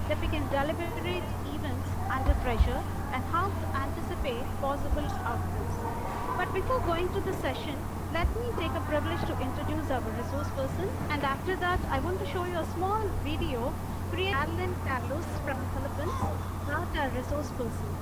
depicting deliberate events under pressure and how to anticipate possible outcomes. But before going to the session, let me take a privilege to introduce our resource person, and after that, I want to show you a small video created by Alan Carlos from Philippines, not a resource person.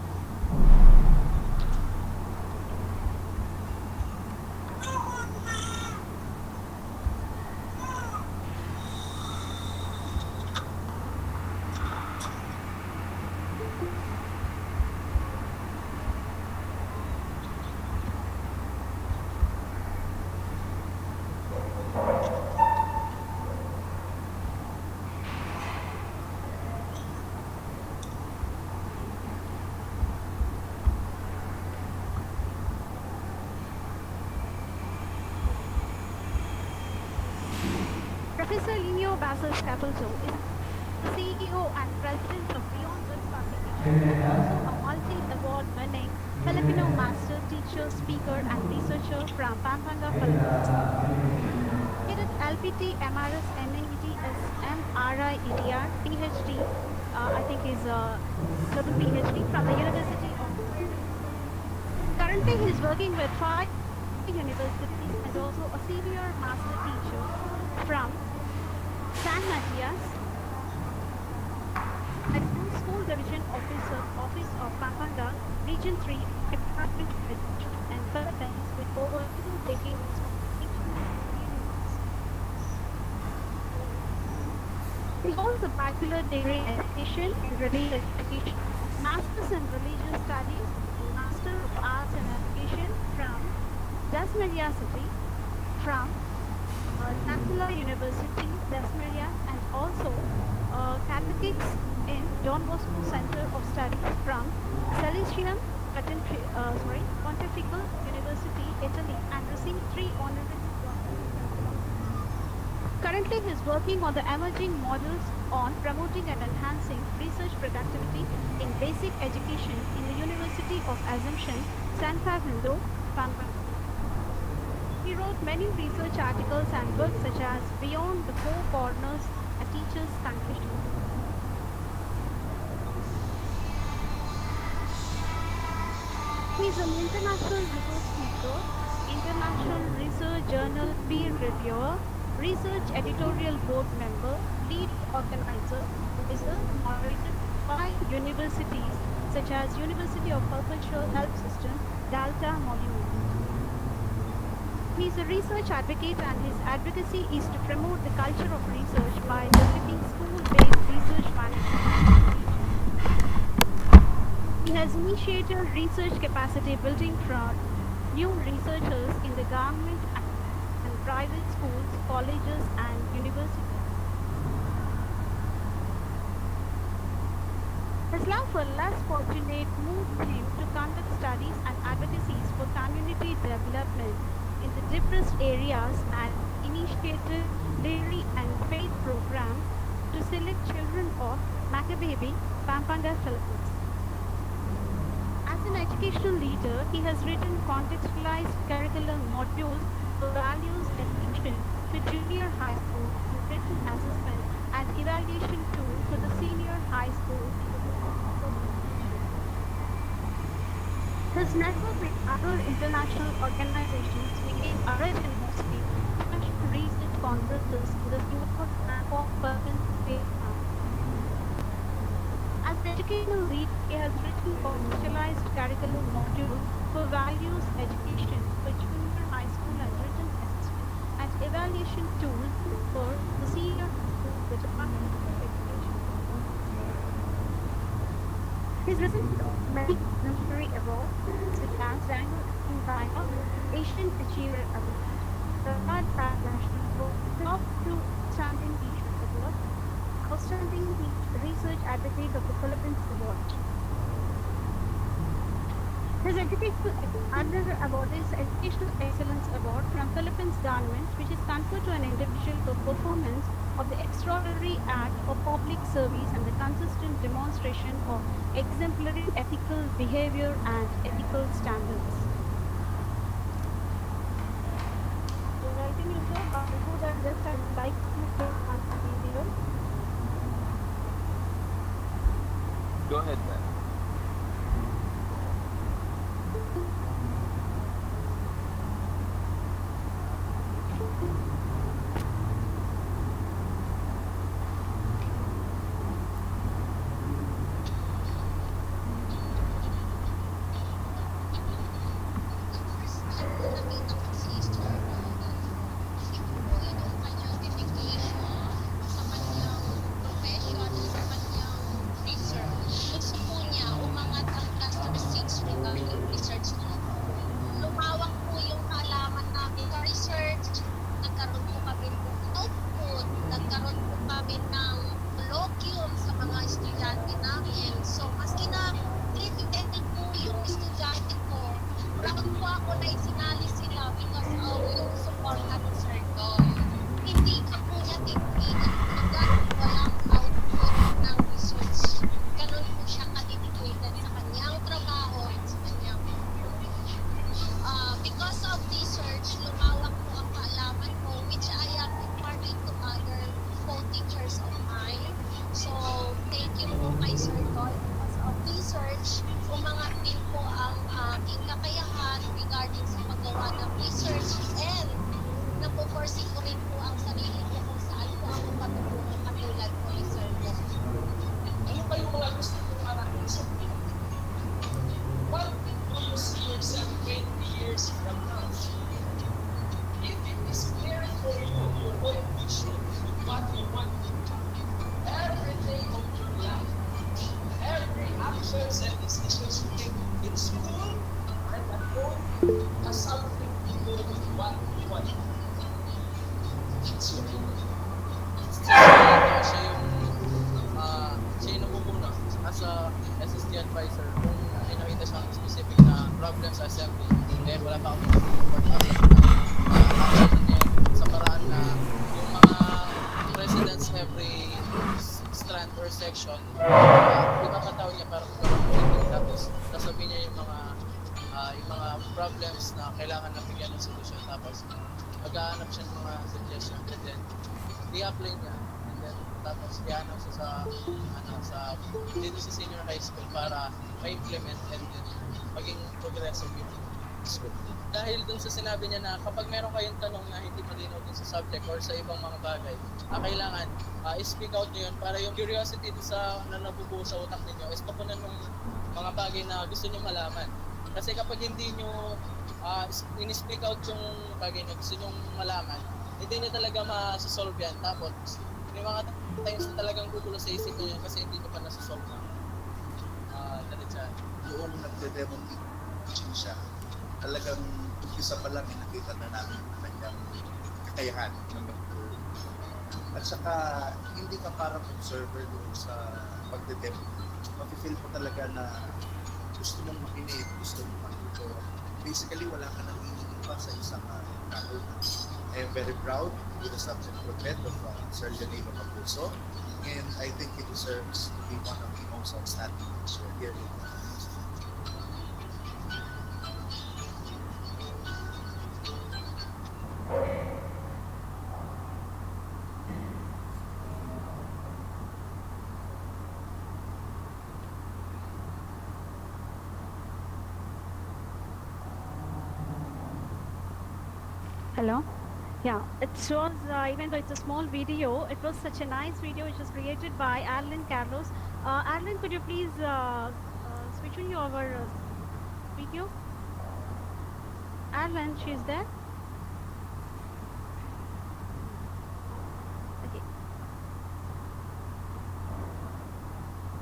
Professor Lino Basas Capelso is CEO and President of Beyond Books Publication, also a multi-award winning Filipino master teacher, speaker, and researcher from Pampanga, Philippines. He did LPT, MRS, NAET, MRI, EDR, PhD, I think is a double PhD from the University of. Currently, he is working with 5 universities and also a senior master teacher from San Matias, School Division Officer, Office of Pampanga, Region 3, Department of Education and Philippines with over 2 decades of experience. He holds a bachelor degree in education and religious education, master's in religious studies, and master of arts in education from Dasmaria City, from Nampula University, Dasmaria, and also Catholics in Don Bosco Center of Studies from Salesian Pontifical University, Italy, and received 3 honorary doctorates. Currently, he is working on the emerging models on promoting and enhancing research productivity in basic education in the University of Assumption, San Fernando, Pampanga. He wrote many research articles and books such as Beyond the Four Corners, A Teacher's Confession. He is an international resource speaker, international research journal peer reviewer, research editorial board member, lead organizer, is a moderator by universities such as University of Perpetual Health System, Delta Monument. He is a research advocate and his advocacy is to promote the culture of research by developing school-based research management. He has initiated research capacity building for new researchers in the government and private schools, colleges, and universities. His love for less fortunate moved him to conduct studies and advocacies for community development in the depressed areas and initiated dairy and faith program to select children of Maccababy, Pampanga, Philippines. As an educational leader, he has written contextualized curriculum modules for values education to junior high school and written assessment and evaluation tool for the senior high school. His network with other international organizations became arranged mostly national research congresses in the Singapore Bangkok Perkins State Farm. As the educational lead, he has written for specialized curriculum module for values education for junior high school and written assessment and evaluation tool for the senior school, the Department of Education. He's received many honorary awards such as Daniel Dino, Asian Achiever Award, the Third Pratt National Award, Top 2 Outstanding Teacher Award, Outstanding Research Advocate of the Philippines Award. His educational another award is Educational Excellence Award from Philippines government, which is conferred to an individual for performance of the extraordinary act of public service and the consistent demonstration of exemplary ethical behavior and ethical standards. I think you should, before that, just I would like to show one video. Go ahead, man. Nakita ko si Sir yung kanyang dedication sa kanyang profession, sa kanyang research. Gusto po niya umangat ang cluster 6 regarding research niya. Lumawak po yung kaalaman namin sa research. Nagkaroon po kami ng output. Nagkaroon po kami ng colloquium sa mga estudyante namin. So, maski na critical po yung estudyante ko, proud po ako na isinali sila because of yung suporta ni Sir Dom. Hindi ka po niya titigil hanggang walang output ng research. Ganun po siya ka-dedicated sa kanyang trabaho at sa kanyang because of research, lumawak po ang kaalaman ko which I am imparting to other co-teachers of mine. So, thank you po kay Sir Dom. Because of research, umangat din po ang aking kakayahan regarding sa paggawa ng research and napoforsee ko rin po ang sarili ko kung saan po ako matutulong katulad po ni Sir Dom. Ano ba yung mga gusto mong marating sa buhay? What do you see yourself 20 years from now? If it is clear for you your own vision, what you want to do, every day of your life, every actions and decisions you take in school and at home has something to do with what you want to do. It's your Siya yung namumuna as a SST advisor kung may nakita siyang specific na problem sa assembly. Then wala pa akong report out sa paraan na yung mga presidents every strand or section, ipapatawag niya para kung tapos sasabihin niya yung mga problems na kailangan na bigyan ng solusyon, tapos mag-aanap siya ng mga suggestions and then i-apply niya, and then tapos i-aanap siya sa dito sa senior high school para ma-implement and then maging progressive yung school. Dahil dun sa sinabi niya na kapag meron kayong tanong na hindi malinaw dun sa subject or sa ibang mga bagay, kailangan i-speak out nyo yun para yung curiosity dun sa na nabubuo sa utak ninyo is papunan ng mga bagay na gusto nyo malaman. Kasi kapag hindi nyo in-speak out yung bagay na gusto nyo malaman, hindi nyo talaga ma-solve yan. Tapos, may mga times na talagang gugulo sa isip nyo yan kasi hindi nyo pa nasa-solve na. Diretsahan. Doon nagde-demonstrate siya. Talagang isa pa lang nakita na namin ang kanyang kakayahan ng magturo. At saka hindi ka parang observer doon sa pagde-demo. Mafe-feel mo talaga na gusto mong makinig, gusto mong matuto. Basically, wala ka nang hihingin pa sa isang tao. I am very proud with the subject project of Sir Janilo Capuzzo, and I think he deserves to be one of the most outstanding teachers here in the Hello? Yeah, it was, even though it's a small video, it was such a nice video which was created by Alan Carlos. Alan, could you please switch on your video? Alan, she's there? Okay.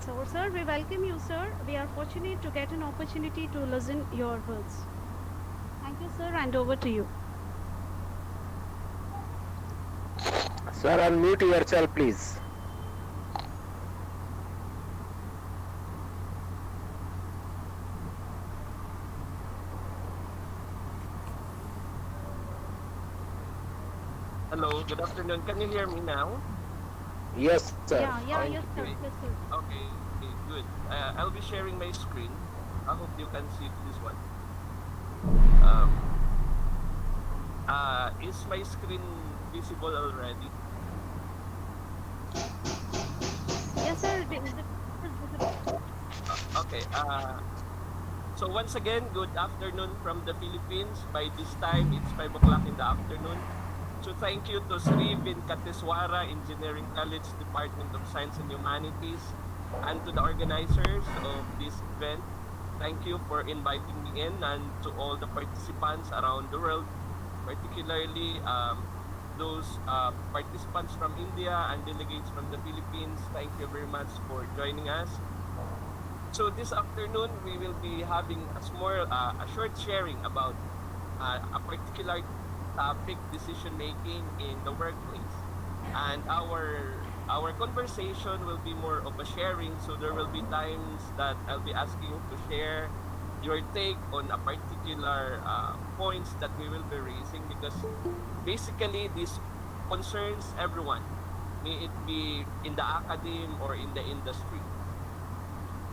So, sir, we welcome you, sir. We are fortunate to get an opportunity to listen your words. Thank you, sir, and over to you. Sir, unmute yourself, please. Hello, good afternoon. Can you hear me now? Yes, sir. Yeah, yes, sir. Okay. Yes, sir. Okay, good. I'll be sharing my screen. I hope you can see this one. Is my screen visible already? Yes, sir. It is visible. Okay. So once again, good afternoon from the Philippines. By this time, it's 5 o'clock in the afternoon. So thank you to Sri VENKATESWARA Engineering College Department of Science and Humanities and to the organizers of this event. Thank you for inviting me in and to all the participants around the world, particularly those participants from India and delegates from the Philippines. Thank you very much for joining us. So this afternoon we will be having a short sharing about a particular topic, decision making in the workplace, and our conversation will be more of a sharing. So there will be times that I'll be asking you to share your take on a particular points that we will be raising because basically this concerns everyone, may it be in the academe or in the industry.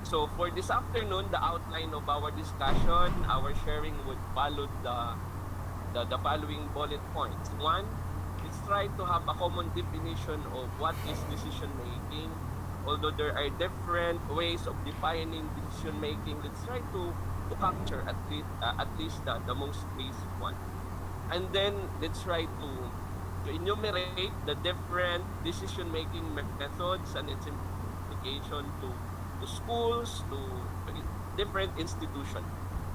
So for this afternoon, the outline of our discussion, our sharing would follow the following bullet points. One, let's try to have a common definition of what is decision making. Although there are different ways of defining decision making, let's try to capture at least the most basic one. And then let's try to enumerate the different decision making methods and its implication to schools, to different institutions.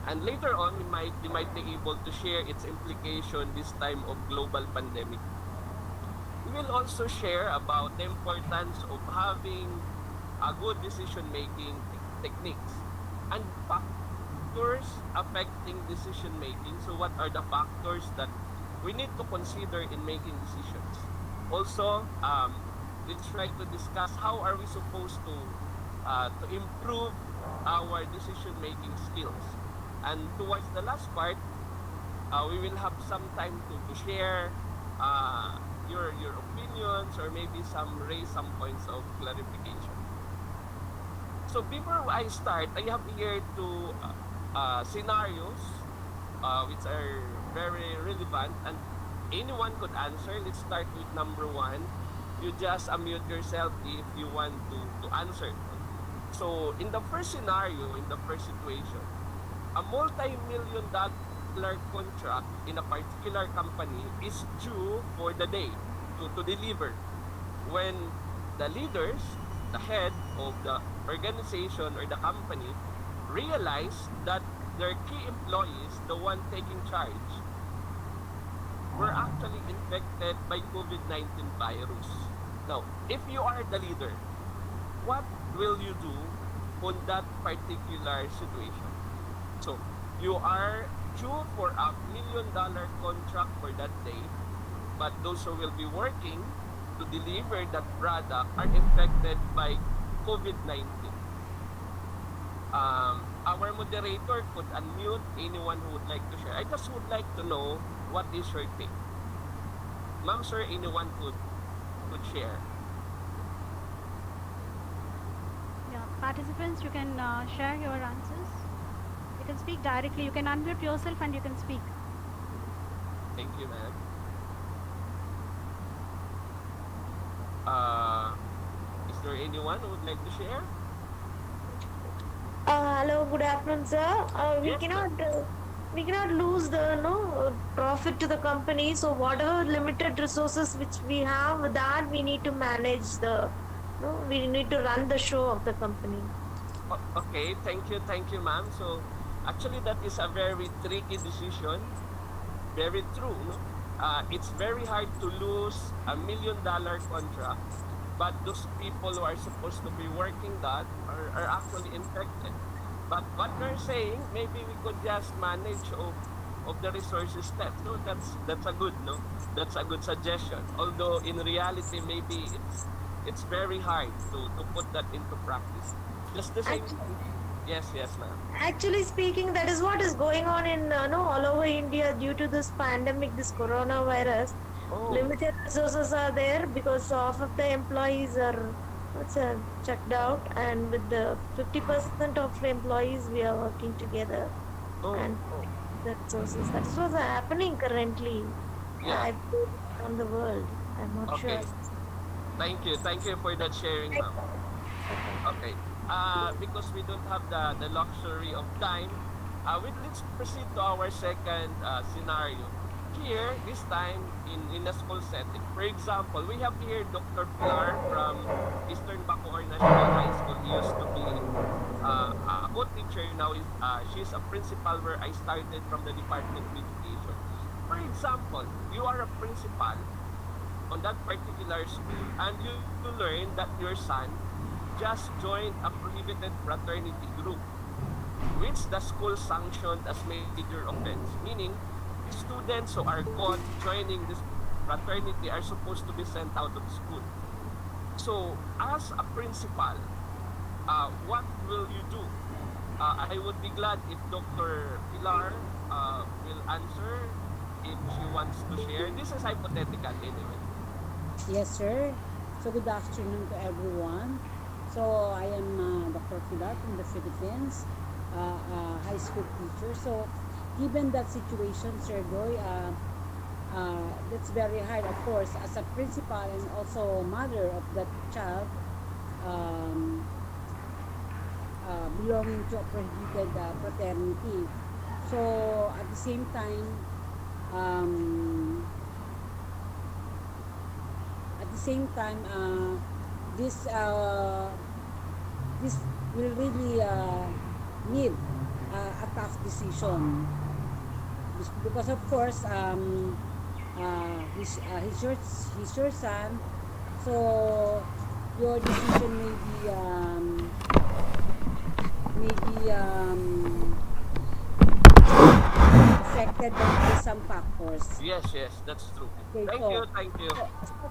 And later on, we might be able to share its implication this time of global pandemic. We will also share about the importance of having a good decision-making techniques and factors affecting decision-making. So what are the factors that we need to consider in making decisions? Also, let's try to discuss how are we supposed to improve our decision-making skills. And towards the last part, we will have some time to share your opinions or maybe raise some points of clarification. So before I start, I have here two scenarios which are very relevant and anyone could answer. Let's start with number one. You just unmute yourself if you want to answer. So in the first scenario, in the first situation, a multi-million dollar contract in a particular company is due for the day to deliver. When the leaders, the head of the organization or the company, realize that their key employees, the one taking charge, were actually infected by COVID-19 virus. Now, if you are the leader, what will you do on that particular situation? So, you are due for $1 million contract for that day, but those who will be working to deliver that product are infected by COVID-19. Our moderator could unmute anyone who would like to share. I just would like to know what is your take. Ma'am, sir, anyone could share. Yeah, participants, you can share your answers. You can speak directly. You can unmute yourself and you can speak. Thank you, ma'am. Is there anyone who would like to share? Hello, good afternoon, sir. Yes, We cannot lose the profit to the company. So whatever limited resources which we have, with that we need to manage we need to run the show of the company. Okay, thank you, ma'am. So actually, that is a very tricky decision. Very true. No? It's very hard to lose $1 million contract, but those people who are supposed to be working that are actually infected. But what they're saying, maybe we could just manage of the resources step. No, that's a good that's a good suggestion. Although in reality, maybe it's very hard to put that into practice. Just the same. Yes, ma'am. Actually speaking, that is what is going on in all over India due to this pandemic, this coronavirus. Oh. Limited resources are there because half of the employees are checked out, and with the 50% of employees we are working together. And the resources. That is what's happening currently. Yeah. On the world. I'm not sure. Thank you for that sharing, ma'am. Okay. Okay. Because we don't have the luxury of time, let's proceed to our second scenario. Here, this time in a school setting. For example, we have here Dr. Pilar from Eastern Bacoor National High School. He used to be a co-teacher. Now she's a principal where I started from the Department of Education. For example, you are a principal on that particular school and you learn that your son just joined a prohibited fraternity group which the school sanctioned as major offense, meaning students who are caught joining this fraternity are supposed to be sent out of school. So, as a principal, what will you do? I would be glad if Dr. Pilar will answer if she wants to share. This is hypothetical anyway. Yes, sir. So good afternoon to everyone. So I am Dr. Pilar from the Philippines, high school teacher. So given that situation, Sir Doy, that's very hard, of course, as a principal and also mother of that child um, belonging to a prohibited fraternity. So at the same time, um, at the same time, this this will really need a tough decision because of course he's your son, so your decision may be affected by some factors. Yes, yes, that's true. Okay, Thank you, thank you.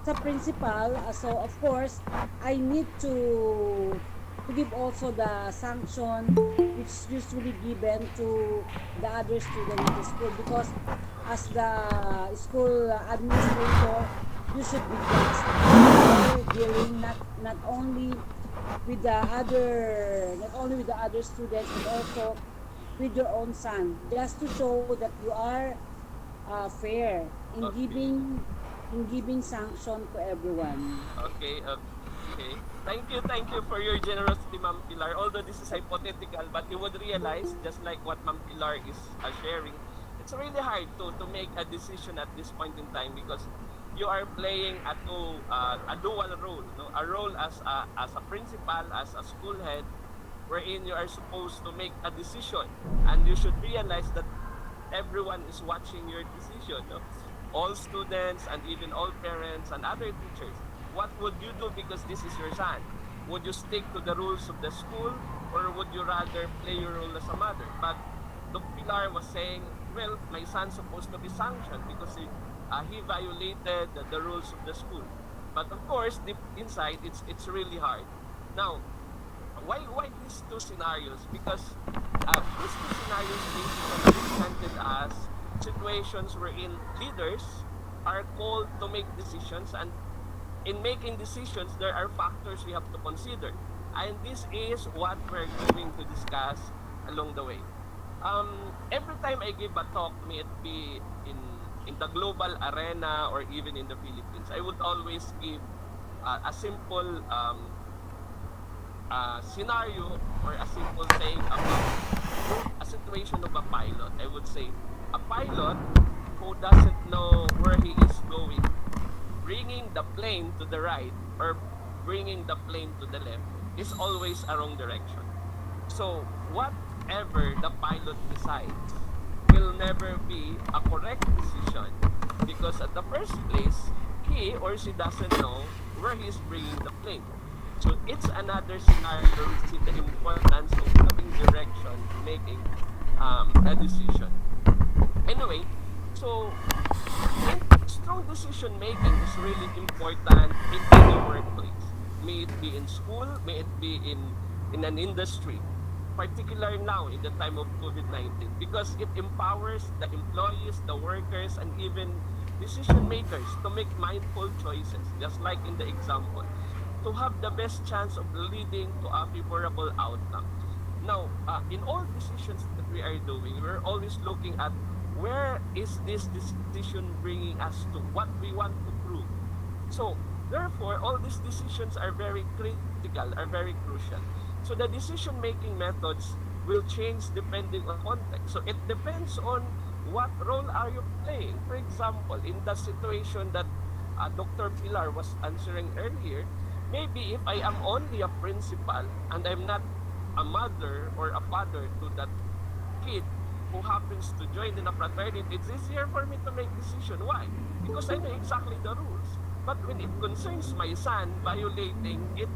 as a principal, so of course, I need to give also the sanction which usually given to the other student in the school because as the school administrator, you should be just dealing not only with the other students but also with your own son, just to show that you are fair in Okay. giving sanction to everyone. Okay, okay. Thank you for your generosity, Ma'am Pilar. Although this is hypothetical, but you would realize, just like what Ma'am Pilar is sharing, it's really hard to make a decision at this point in time because you are playing a dual role, no? A role as a principal, as a school head, wherein you are supposed to make a decision, and you should realize that everyone is watching your decision. No? All students and even all parents and other teachers. What would you do because this is your son? Would you stick to the rules of the school or would you rather play your role as a mother? But Dr. Pilar was saying, well, my son's supposed to be sanctioned because he violated the rules of the school. But of course, deep inside, it's really hard. Now, why these two scenarios? Because these two scenarios basically presented as situations wherein leaders are called to make decisions, and in making decisions there are factors we have to consider, and this is what we're going to discuss along the way. Every time I give a talk, may it be in the global arena or even in the Philippines, I would always give a simple scenario or a simple saying about a situation of a pilot. I would say a pilot who doesn't know where he is going, bringing the plane to the right or bringing the plane to the left is always a wrong direction. So whatever the pilot decides will never be a correct decision because at the first place, he or she doesn't know where he is bringing the plane. So it's another scenario where we see the importance of having direction, making a decision. Anyway, so strong decision making is really important in any workplace. May it be in school, may it be in an industry, particularly now in the time of COVID-19, because it empowers the employees, the workers, and even decision makers to make mindful choices, just like in the example, to have the best chance of leading to a favorable outcome. Now, in all decisions that we are doing, we're always looking at where is this decision bringing us to, what we want to prove. So, Therefore, all these decisions are very critical, are very crucial. So the decision-making methods will change depending on context. So it depends on what role are you playing. For example, in the situation that Dr. Pilar was answering earlier, maybe if I am only a principal and I'm not a mother or a father to that kid who happens to join in a fraternity, it's easier for me to make decision. Why? Because I know exactly the rules. But when it concerns my son violating, it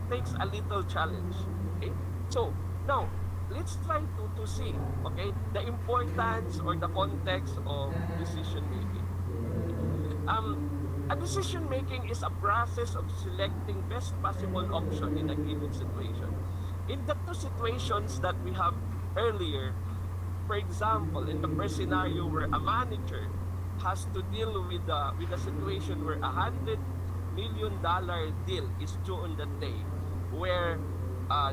takes a little challenge. Okay? So now let's try to see, okay, the importance or the context of decision making. A decision making is a process of selecting best possible option in a given situation. In the two situations that we have earlier, for example, in the first scenario where a manager has to deal with a situation where $100 million deal is due on the day, where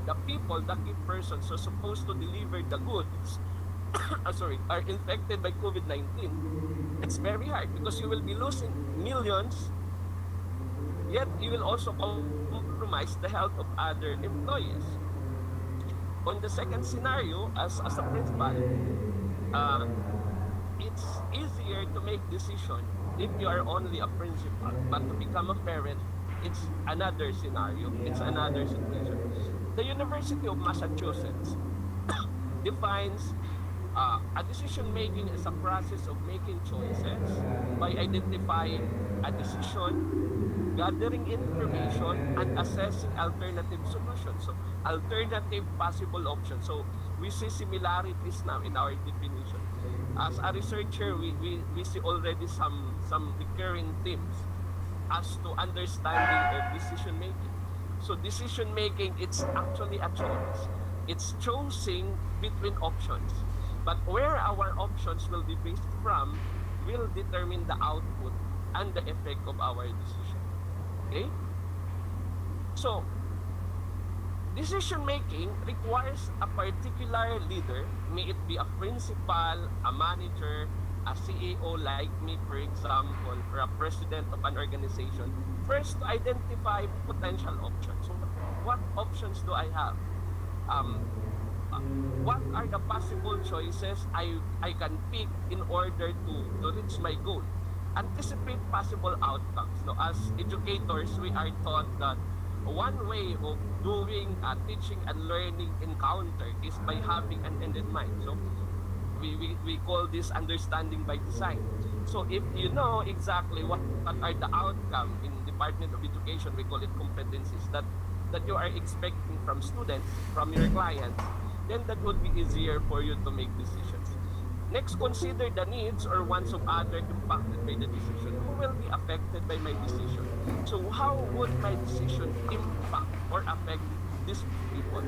the people, the key persons who are supposed to deliver the goods, are infected by COVID-19. It's very hard because you will be losing millions, yet you will also compromise the health of other employees. On the second scenario, as a principal, uh, it's easier to make decision if you are only a principal, but to become a parent, it's another scenario, it's another situation. The University of Massachusetts defines a decision making as a process of making choices by identifying a decision, gathering information, and assessing alternative solutions. So, alternative possible options. So, we see similarities now in our definition. As a researcher, we see already some recurring themes as to understanding of decision making. So, decision making, it's actually a choice. It's choosing between options. But where our options will be based from will determine the output and the effect of our decision. Okay? So, decision making requires a particular leader, may it be a principal, a manager, a CEO like me, for example, or a president of an organization, first to identify potential options. So, what options do I have? What are the possible choices I can pick in order to reach my goal? Anticipate possible outcomes. Now, as educators, we are taught that one way of doing teaching and learning encounter is by having an end in mind. So, we call this understanding by design. So, if you know exactly what are the outcome in Department of Education, we call it competencies, that you are expecting from students, from your clients, then that would be easier for you to make decisions. Next, consider the needs or wants of others impacted by the decision. Who will be affected by my decision? So how would my decision impact or affect these people?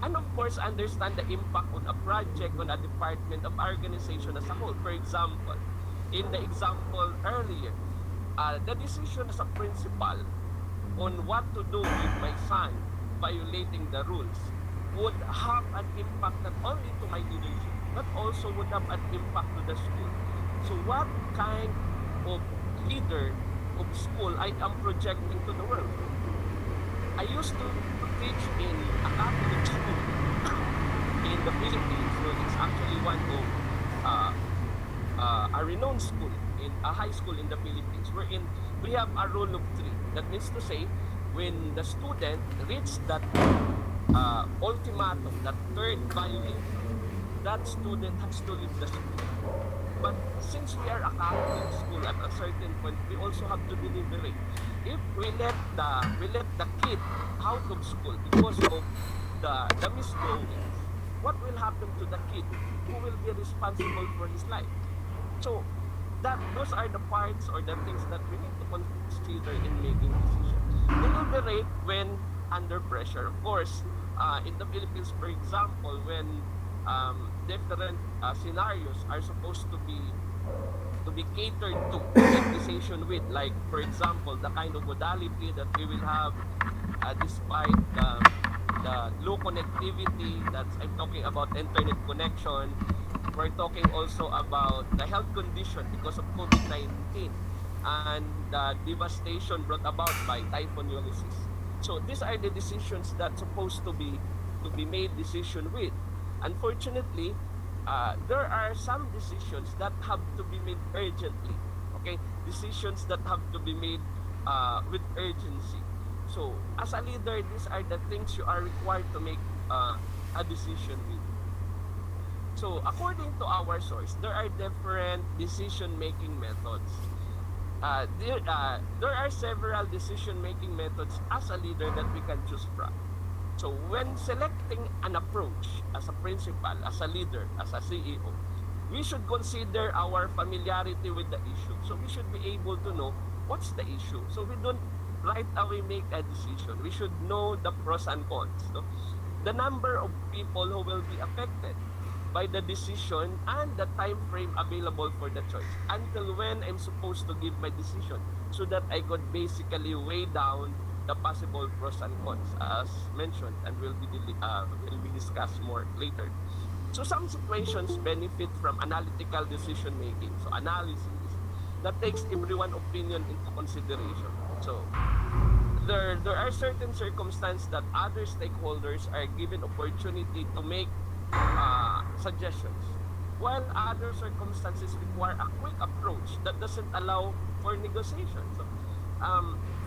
And of course, understand the impact on a project, on a department of organization as a whole. For example, in the example earlier, the decision as a principal on what to do with my son violating the rules would have an impact not only to my leadership, but also would have an impact to the school. So what kind of leader of school I am projecting to the world? I used to teach in a Catholic school in the Philippines. So it's actually one of a renowned school, in a high school in the Philippines, wherein we have a rule of three. That means to say, when the student reaches that ultimatum, that third violation, that student has to leave the school. But since we are a Catholic school, at a certain point, we also have to deliberate. If we let the kid out of school because of the misgoings, what will happen to the kid? Who will be responsible for his life? So those are the parts or the things that we need to consider in making decisions. Deliberate when under pressure. Of course, in the Philippines, for example, when different scenarios are supposed to be catered to, make decision with, like for example, the kind of modality that we will have despite the low connectivity. That's, I'm talking about internet connection. We're talking also about the health condition because of COVID-19. and the devastation brought about by Typhoon Ulysses. So these are the decisions that supposed to be made decision with. Unfortunately, there are some decisions that have to be made urgently. Okay, decisions that have to be made with urgency. So as a leader, these are the things you are required to make a decision with. So according to our source, there are different decision-making methods. There are several decision-making methods as a leader that we can choose from. So when selecting an approach as a principal, as a leader, as a CEO, we should consider our familiarity with the issue. So we should be able to know what's the issue. So we don't right away make a decision. We should know the pros and cons. No? The number of people who will be affected by the decision and the time frame available for the choice until when I'm supposed to give my decision so that I could basically weigh down the possible pros and cons as mentioned and will be discussed more later. So some situations benefit from analytical decision making, so analysis that takes everyone's opinion into consideration. So there are certain circumstances that other stakeholders are given opportunity to make suggestions, while other circumstances require a quick approach that doesn't allow for negotiation. So,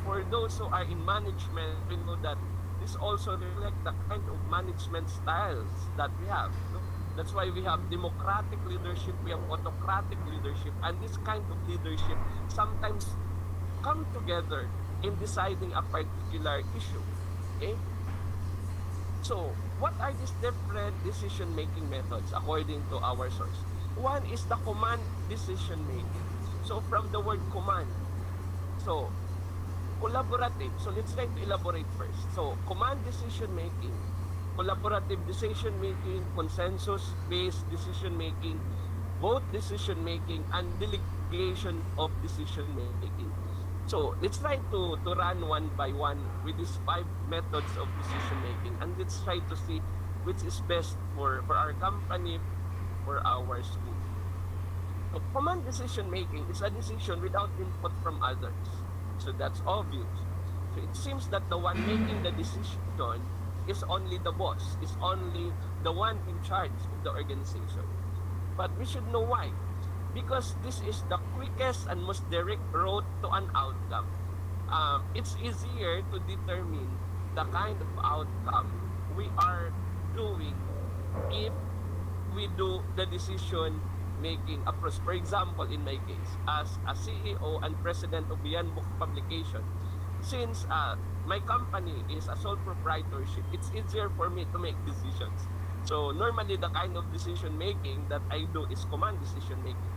for those who are in management, we know that this also reflects the kind of management styles that we have. No? That's why we have democratic leadership, we have autocratic leadership, and this kind of leadership sometimes come together in deciding a particular issue. Okay? So, what are these different decision-making methods according to our source? One is the command decision-making. So, from the word command, so collaborative. So, let's try to elaborate first. So, command decision-making, collaborative decision-making, consensus-based decision-making, both decision-making, and delegation of decision-making. So let's try to run one by one with these 5 methods of decision making, and let's try to see which is best for our company, for our school. So command decision making is a decision without input from others. So that's obvious. So it seems that the one making the decision is only the boss, is only the one in charge of the organization. But we should know why. Because this is the quickest and most direct route to an outcome. It's easier to determine the kind of outcome we are doing if we do the decision making approach. For example, in my case, as a CEO and president of Yan Book Publication, since my company is a sole proprietorship, it's easier for me to make decisions. So normally the kind of decision making that I do is command decision making.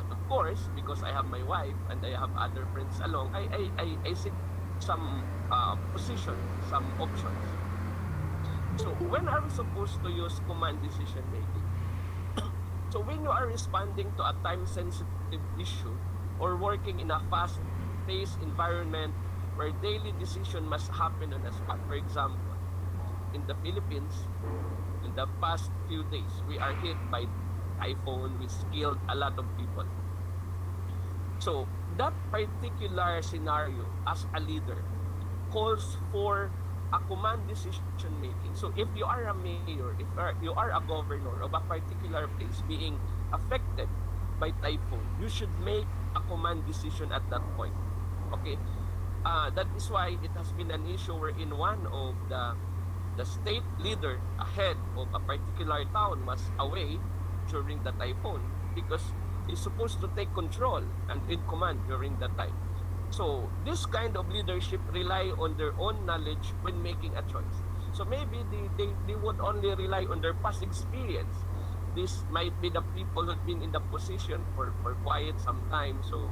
Of course, because I have my wife and I have other friends along, I seek some position, some options. So when are we supposed to use command decision making? So when you are responding to a time-sensitive issue or working in a fast-paced environment where daily decision must happen on the spot. For example, in the Philippines, in the past few days, we are hit by typhoon which killed a lot of people. So that particular scenario as a leader calls for a command decision making. So if you are a mayor, if you are a governor of a particular place being affected by typhoon, you should make a command decision at that point. Okay? That is why it has been an issue wherein one of the state leader ahead of a particular town was away during the typhoon because he's supposed to take control and in command during that time. So this kind of leadership rely on their own knowledge when making a choice. So maybe they would only rely on their past experience. This might be the people who've been in the position for quite some time. So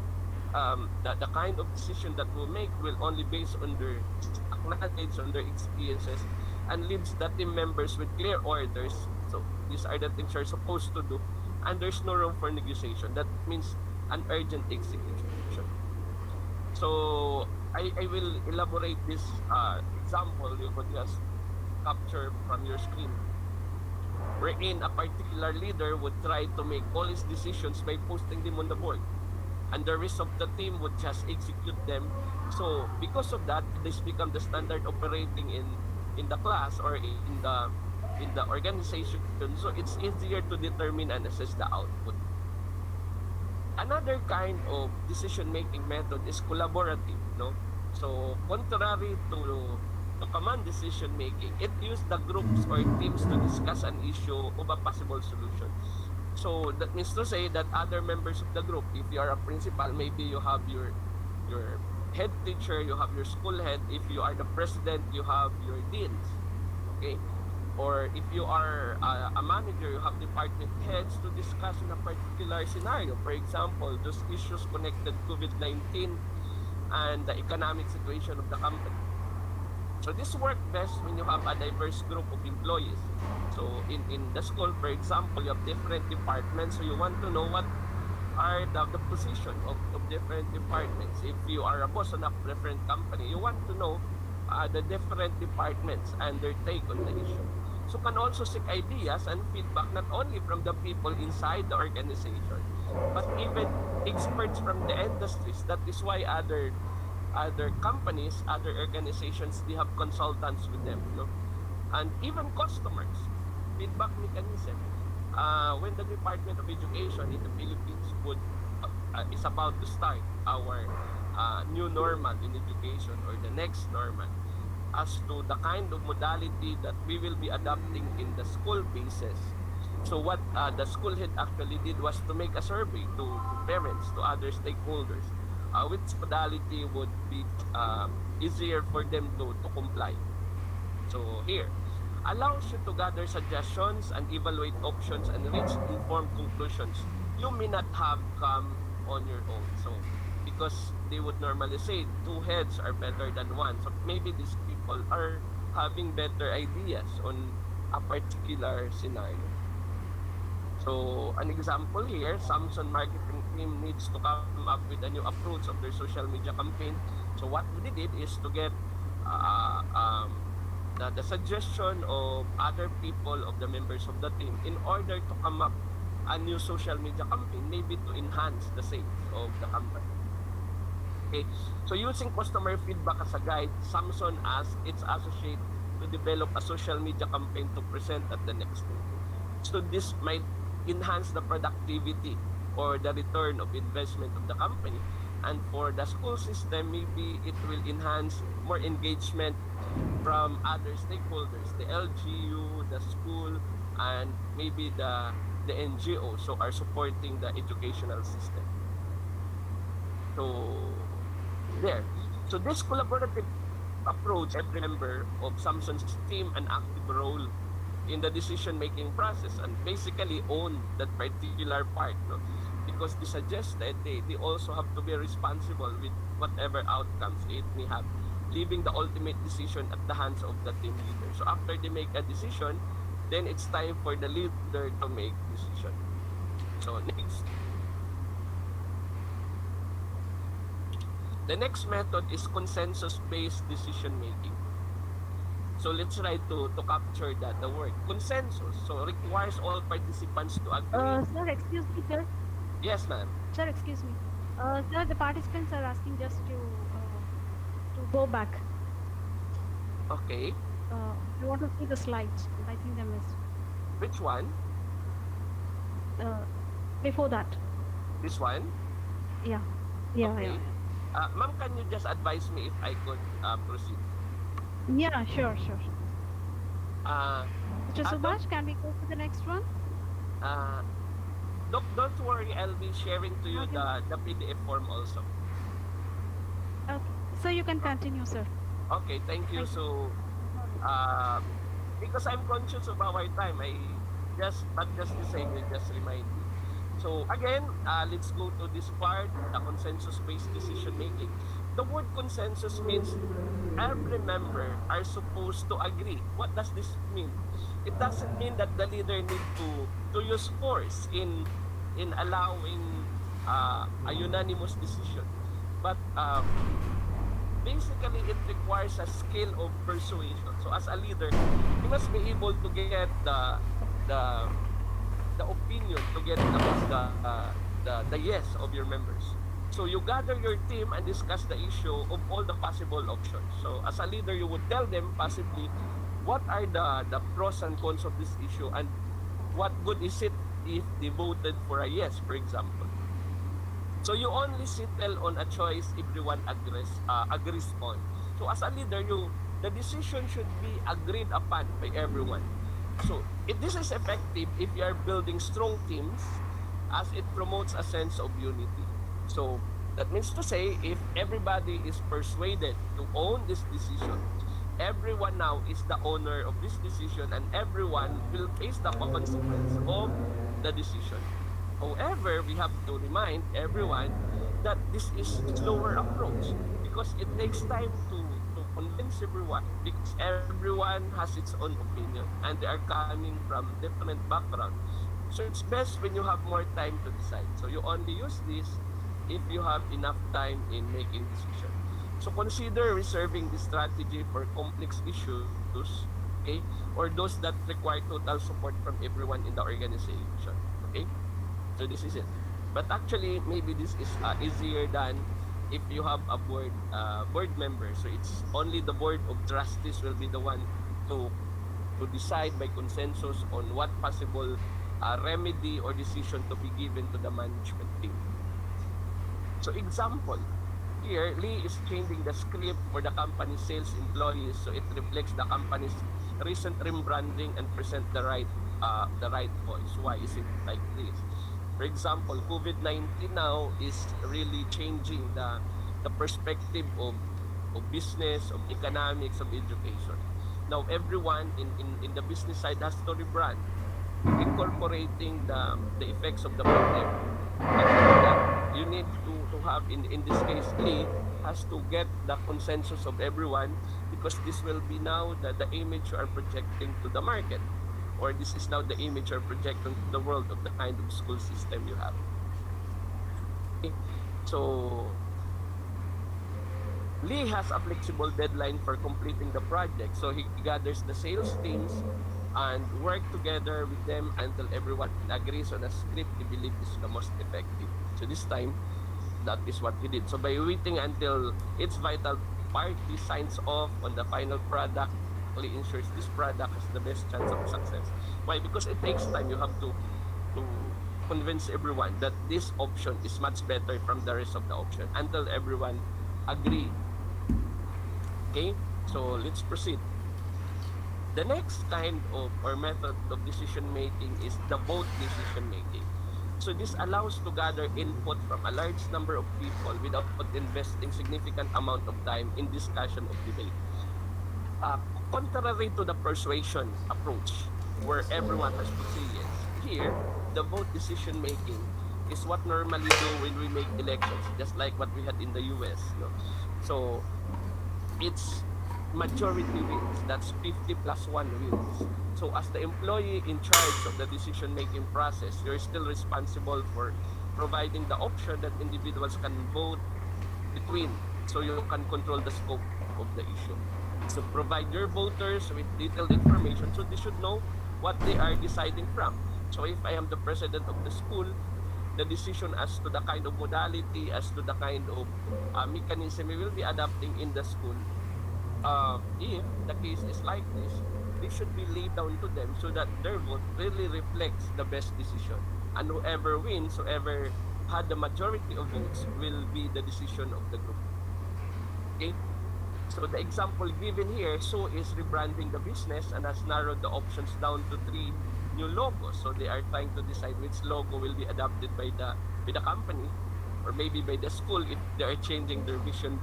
the kind of decision that we'll make will only based on their knowledge, on their experiences, and leaves the team members with clear orders. So these are the things you're supposed to do, and there's no room for negotiation. That means an urgent execution. So I will elaborate this example you could just capture from your screen, wherein a particular leader would try to make all his decisions by posting them on the board. and the rest of the team would just execute them. So because of that, this become the standard operating in the class or in the organization. So it's easier to determine and assess the output. Another kind of decision making method is collaborative, no? So contrary to command decision making, it used the groups or teams to discuss an issue of a possible solution. So that means to say that other members of the group, if you are a principal, maybe you have your head teacher, you have your school head. If you are the president, you have your deans. Okay? Or if you are a manager, you have department heads to discuss in a particular scenario. For example, those issues connected to COVID-19 and the economic situation of the company. So this works best when you have a diverse group of employees. So in the school, for example, you have different departments. So you want to know what are the position of different departments. If you are a boss on a different company, you want to know the different departments and their take on the issue. So can also seek ideas and feedback not only from the people inside the organization, but even experts from the industries. That is why other companies, other organizations, they have consultants with them, no? And even customers, feedback mechanism. When the Department of Education in the Philippines is about to start our new normal in education or the next normal, as to the kind of modality that we will be adopting in the school basis. So what the school head actually did was to make a survey to parents, to other stakeholders, which modality would be easier for them to comply. So here, allows you to gather suggestions and evaluate options and reach informed conclusions you may not have come on your own. So because they would normally say two heads are better than one. So maybe these people are having better ideas on a particular scenario. So an example here, Samsung marketing team needs to come up with a new approach of their social media campaign. So what they did is to get the suggestion of other people, of the members of the team, in order to come up a new social media campaign, maybe to enhance the sales of the company. Okay, so using customer feedback as a guide, Samsung asked its associate to develop a social media campaign to present at the next meeting. So this might enhance the productivity or the return of investment of the company. And for the school system, maybe it will enhance more engagement from other stakeholders, the LGU, the school, and maybe the NGOs so are supporting the educational system. So there. So this collaborative approach, every member of Samsung's team an active role in the decision-making process and basically own that particular part, no? Because they suggested they also have to be responsible with whatever outcomes it may have, leaving the ultimate decision at the hands of the team leader. So after they make a decision, then it's time for the leader to make decision. So next. The next method is consensus-based decision-making. So let's try to capture that, the word consensus. So requires all participants to agree. Sir, excuse me, sir. Yes, ma'am. Sir, excuse me. Sir, the participants are asking just to go back. Okay. I want to see the slides. I think they missed. Which one? Before that. This one? Yeah. Yeah, Okay. yeah. Ma'am, can you just advise me if I could proceed? Yeah, sure. Uh, Mr. Subhash, can we go to the next one? don't worry, I'll be sharing to you Okay. the PDF form also. Okay. So you can continue, sir. Okay, thank you. Thank you. So, because I'm conscious of our time, I just, not just the same, I just remind you. So again, let's go to this part, the consensus-based decision-making. The word consensus means every member are supposed to agree. What does this mean? It doesn't mean that the leader need to use force in allowing a unanimous decision. But basically, it requires a skill of persuasion. So as a leader, you must be able to get the opinion, to get the yes of your members. So you gather your team and discuss the issue of all the possible options. So as a leader, you would tell them possibly what are the pros and cons of this issue, and what good is it if they voted for a yes, for example. So you only settle on a choice everyone agrees on. So as a leader, the decision should be agreed upon by everyone. So this is effective if you are building strong teams, as it promotes a sense of unity. So that means to say, if everybody is persuaded to own this decision, everyone now is the owner of this decision, and everyone will face the consequence of the decision. However, we have to remind everyone that this is slower approach, because it takes time to convince everyone, because everyone has its own opinion and they are coming from different backgrounds. So it's best when you have more time to decide. So you only use this if you have enough time in making decisions. So consider reserving this strategy for complex issues, okay, or those that require total support from everyone in the organization, okay? So this is it. But actually, maybe this is easier than if you have a board member. So it's only the board of trustees will be the one to decide by consensus on what possible remedy or decision to be given to the management team. So example, here Lee is changing the script for the company's sales employees so it reflects the company's recent rebranding and present the right voice. Why is it like this? For example, COVID-19 now is really changing the perspective of business, of economics, of education. Now everyone in the business side has to rebrand, incorporating the effects of the pandemic. And for that, you need to have, in this case, Lee has to get the consensus of everyone, because this will be now the image you are projecting to the market, or this is now the image you're projecting to the world of the kind of school system you have. Okay. So Lee has a flexible deadline for completing the project. So he gathers the sales teams and work together with them until everyone agrees on a script he believes is the most effective. So this time, that is what he did. So by waiting until its vital party signs off on the final product, Lee ensures this product has the best chance of success. Why? Because it takes time. You have to convince everyone that this option is much better from the rest of the option until everyone agree. Okay, so let's proceed. The next kind of or method of decision making is the vote decision making. So this allows to gather input from a large number of people without investing significant amount of time in discussion of debate. Contrary to the persuasion approach, where everyone has to say yes, here the vote decision making is what normally do when we make elections, just like what we had in the US. No? So it's majority wins. That's 50 plus 1 wins. So as the employee in charge of the decision-making process, you're still responsible for providing the option that individuals can vote between, so you can control the scope of the issue. So provide your voters with detailed information so they should know what they are deciding from. So if I am the president of the school, the decision as to the kind of modality, as to the kind of mechanism we will be adapting in the school, if the case is like this, they should be laid down to them so that their vote really reflects the best decision. And whoever wins, whoever had the majority of votes, will be the decision of the group. Okay? So the example given here, so is rebranding the business and has narrowed the options down to 3 new logos. So they are trying to decide which logo will be adopted by the company, or maybe by the school if they are changing their vision.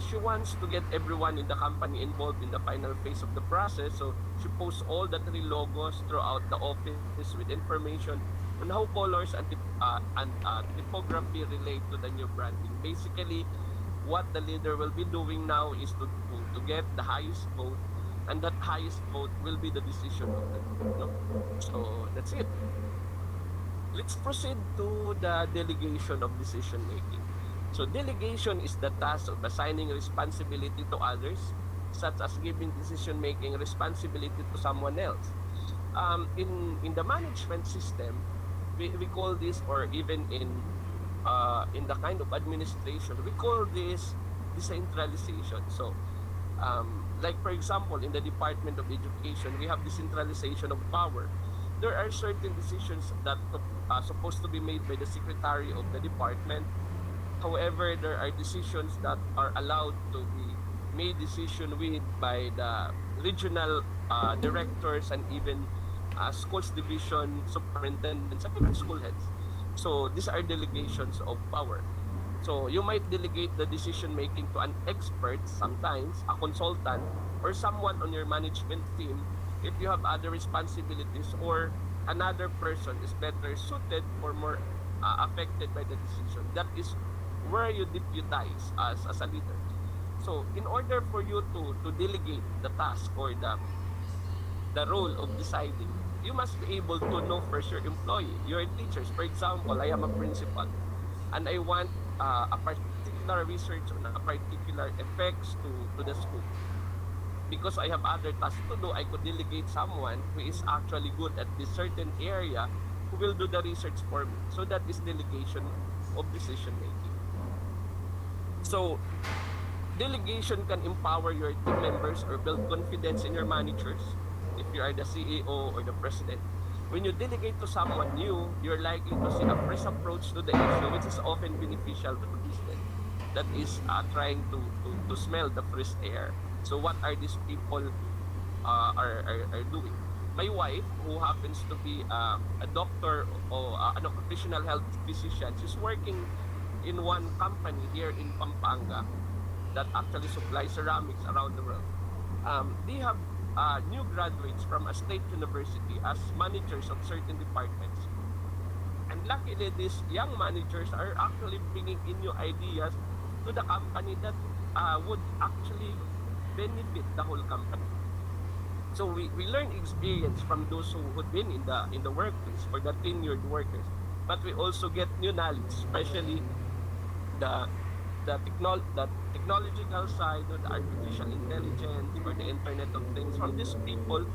She wants to get everyone in the company involved in the final phase of the process. So she posts all the 3 logos throughout the office with information on how colors and typography relate to the new branding. Basically, what the leader will be doing now is to get the highest vote, and that highest vote will be the decision of the group. No? So that's it. Let's proceed to the delegation of decision making. So delegation is the task of assigning responsibility to others, such as giving decision making responsibility to someone else. In the management system, we call this, or even in in the kind of administration, we call this decentralization. So, like for example, in the Department of Education, we have decentralization of power. There are certain decisions that supposed to be made by the secretary of the department. However, there are decisions that are allowed to be made decision with by the regional directors and even schools division superintendents and even school heads. So these are delegations of power. So you might delegate the decision making to an expert, sometimes a consultant, or someone on your management team if you have other responsibilities, or another person is better suited or more affected by the decision. That is where you deputize as a leader. So in order for you to delegate the task or the role of deciding, you must be able to know first your employee, your teachers. For example, I am a principal and I want a particular research on a particular effects to the school. Because I have other tasks to do, I could delegate someone who is actually good at this certain area who will do the research for me. So that is delegation of decision making. So delegation can empower your team members or build confidence in your managers if you are the CEO or the president. When you delegate to someone new, you're likely to see a fresh approach to the issue, which is often beneficial to the business that is trying to smell the fresh air. So what are these people are doing? My wife, who happens to be a doctor or an occupational health physician, she's working in one company here in Pampanga that actually supplies ceramics around the world. They have new graduates from a state university as managers of certain departments. And luckily, these young managers are actually bringing in new ideas to the company that would actually benefit the whole company. So we learn experience from those who have been in the workplace or the tenured workers. But we also get new knowledge, especially the the technological side or the artificial intelligence or the Internet of Things from these people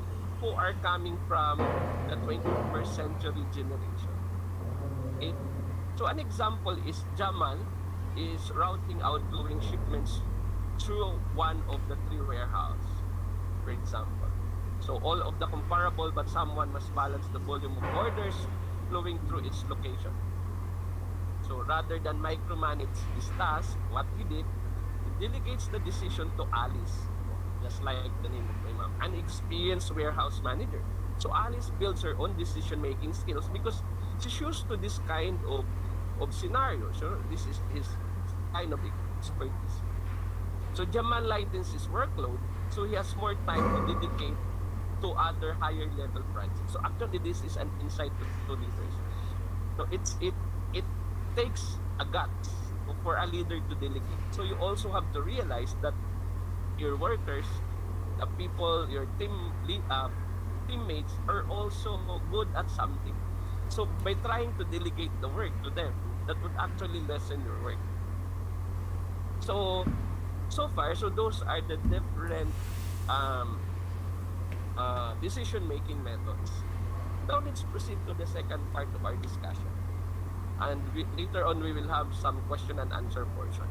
who are coming from the 21st century generation. Okay? So an example is Jamal is routing outgoing shipments through one of the three warehouse, for example. So all of the comparable, but someone must balance the volume of orders flowing through its location. So rather than micromanage this task, what he did, he delegates the decision to Alice, just like the name of my mom, an experienced warehouse manager. So Alice builds her own decision-making skills because she's used to this kind of scenario. So this is his kind of expertise. So Jamal lightens his workload, so he has more time to dedicate to other higher level projects. So actually, this is an insight to leaders. So it takes a guts for a leader to delegate. So you also have to realize that your workers, the people, your teammates are also good at something. So by trying to delegate the work to them, that would actually lessen your work. So far, so those are the different decision making methods. Now let's proceed to the second part of our discussion. And later on, we will have some question and answer portion.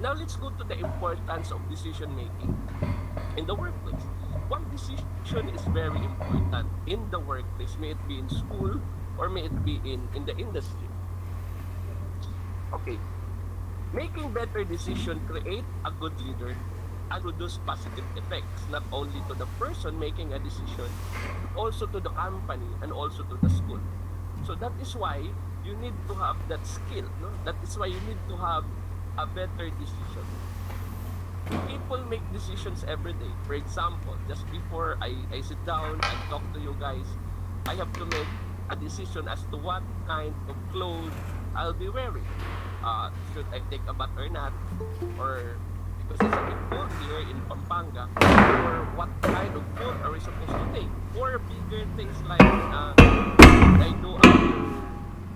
Now let's go to the importance of decision making in the workplace. One decision is very important in the workplace, may it be in school or may it be in the industry. Okay, making better decision create a good leader and produce positive effects not only to the person making a decision, but also to the company and also to the school. So that is why you need to have that skill. No? That is why you need to have a better decision. People make decisions every day. For example, just before I sit down and talk to you guys, I have to make a decision as to what kind of clothes I'll be wearing. Should I take a bath or not? Or because it's a bit cold here in Pampanga, or what kind of food are we supposed to take? Or bigger things like I do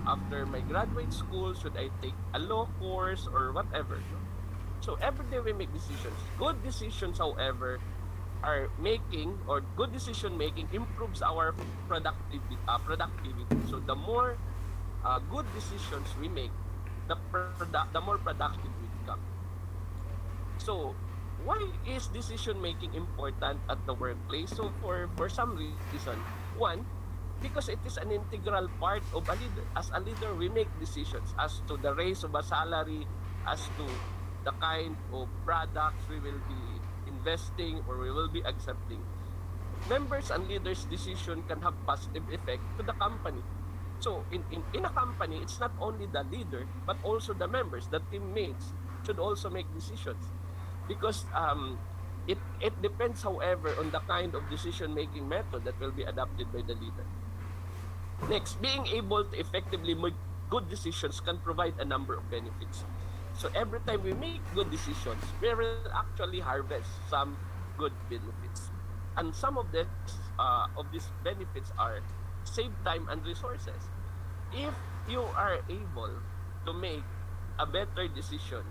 after my graduate school, should I take a law course or whatever. So every day we make decisions. Good decisions, however, are making, or good decision making improves our productivity. So the more good decisions we make, the more productive we become. So why is decision making important at the workplace? So for some reason, one, because it is an integral part of a leader. As a leader, we make decisions as to the raise of a salary, as to the kind of products we will be investing or we will be accepting. Members and leaders' decision can have positive effect to the company. So in a company, it's not only the leader, but also the members, the teammates should also make decisions. Because it depends, however, on the kind of decision-making method that will be adopted by the leader. Next, being able to effectively make good decisions can provide a number of benefits. So every time we make good decisions, we will actually harvest some good benefits. And some of these benefits are save time and resources. If you are able to make a better decision,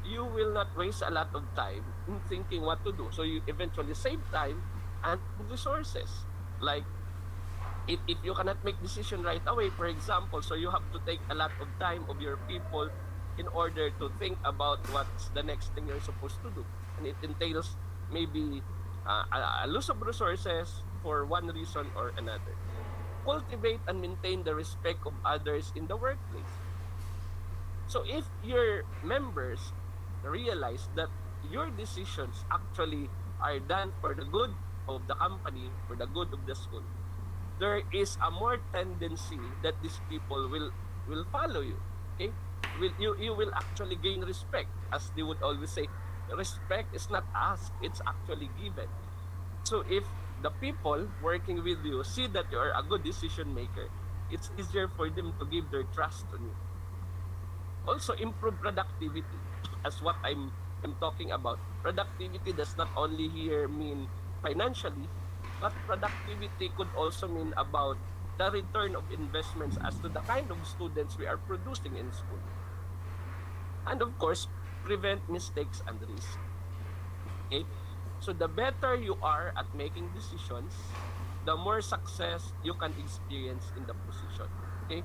you will not waste a lot of time in thinking what to do. So you eventually save time and resources. Like if you cannot make decision right away, for example, so you have to take a lot of time of your people in order to think about what's the next thing you're supposed to do. And it entails maybe a loss of resources for one reason or another. Cultivate and maintain the respect of others in the workplace. So if your members realize that your decisions actually are done for the good of the company, for the good of the school, there is a more tendency that these people will follow you. Okay? You will actually gain respect. As they would always say, respect is not asked, it's actually given. So if the people working with you see that you are a good decision maker, it's easier for them to give their trust on you. Also, improve productivity, as what I'm talking about. Productivity does not only here mean financially, but productivity could also mean about the return of investments as to the kind of students we are producing in school. And of course, prevent mistakes and risk. Okay? So the better you are at making decisions, the more success you can experience in the position. Okay?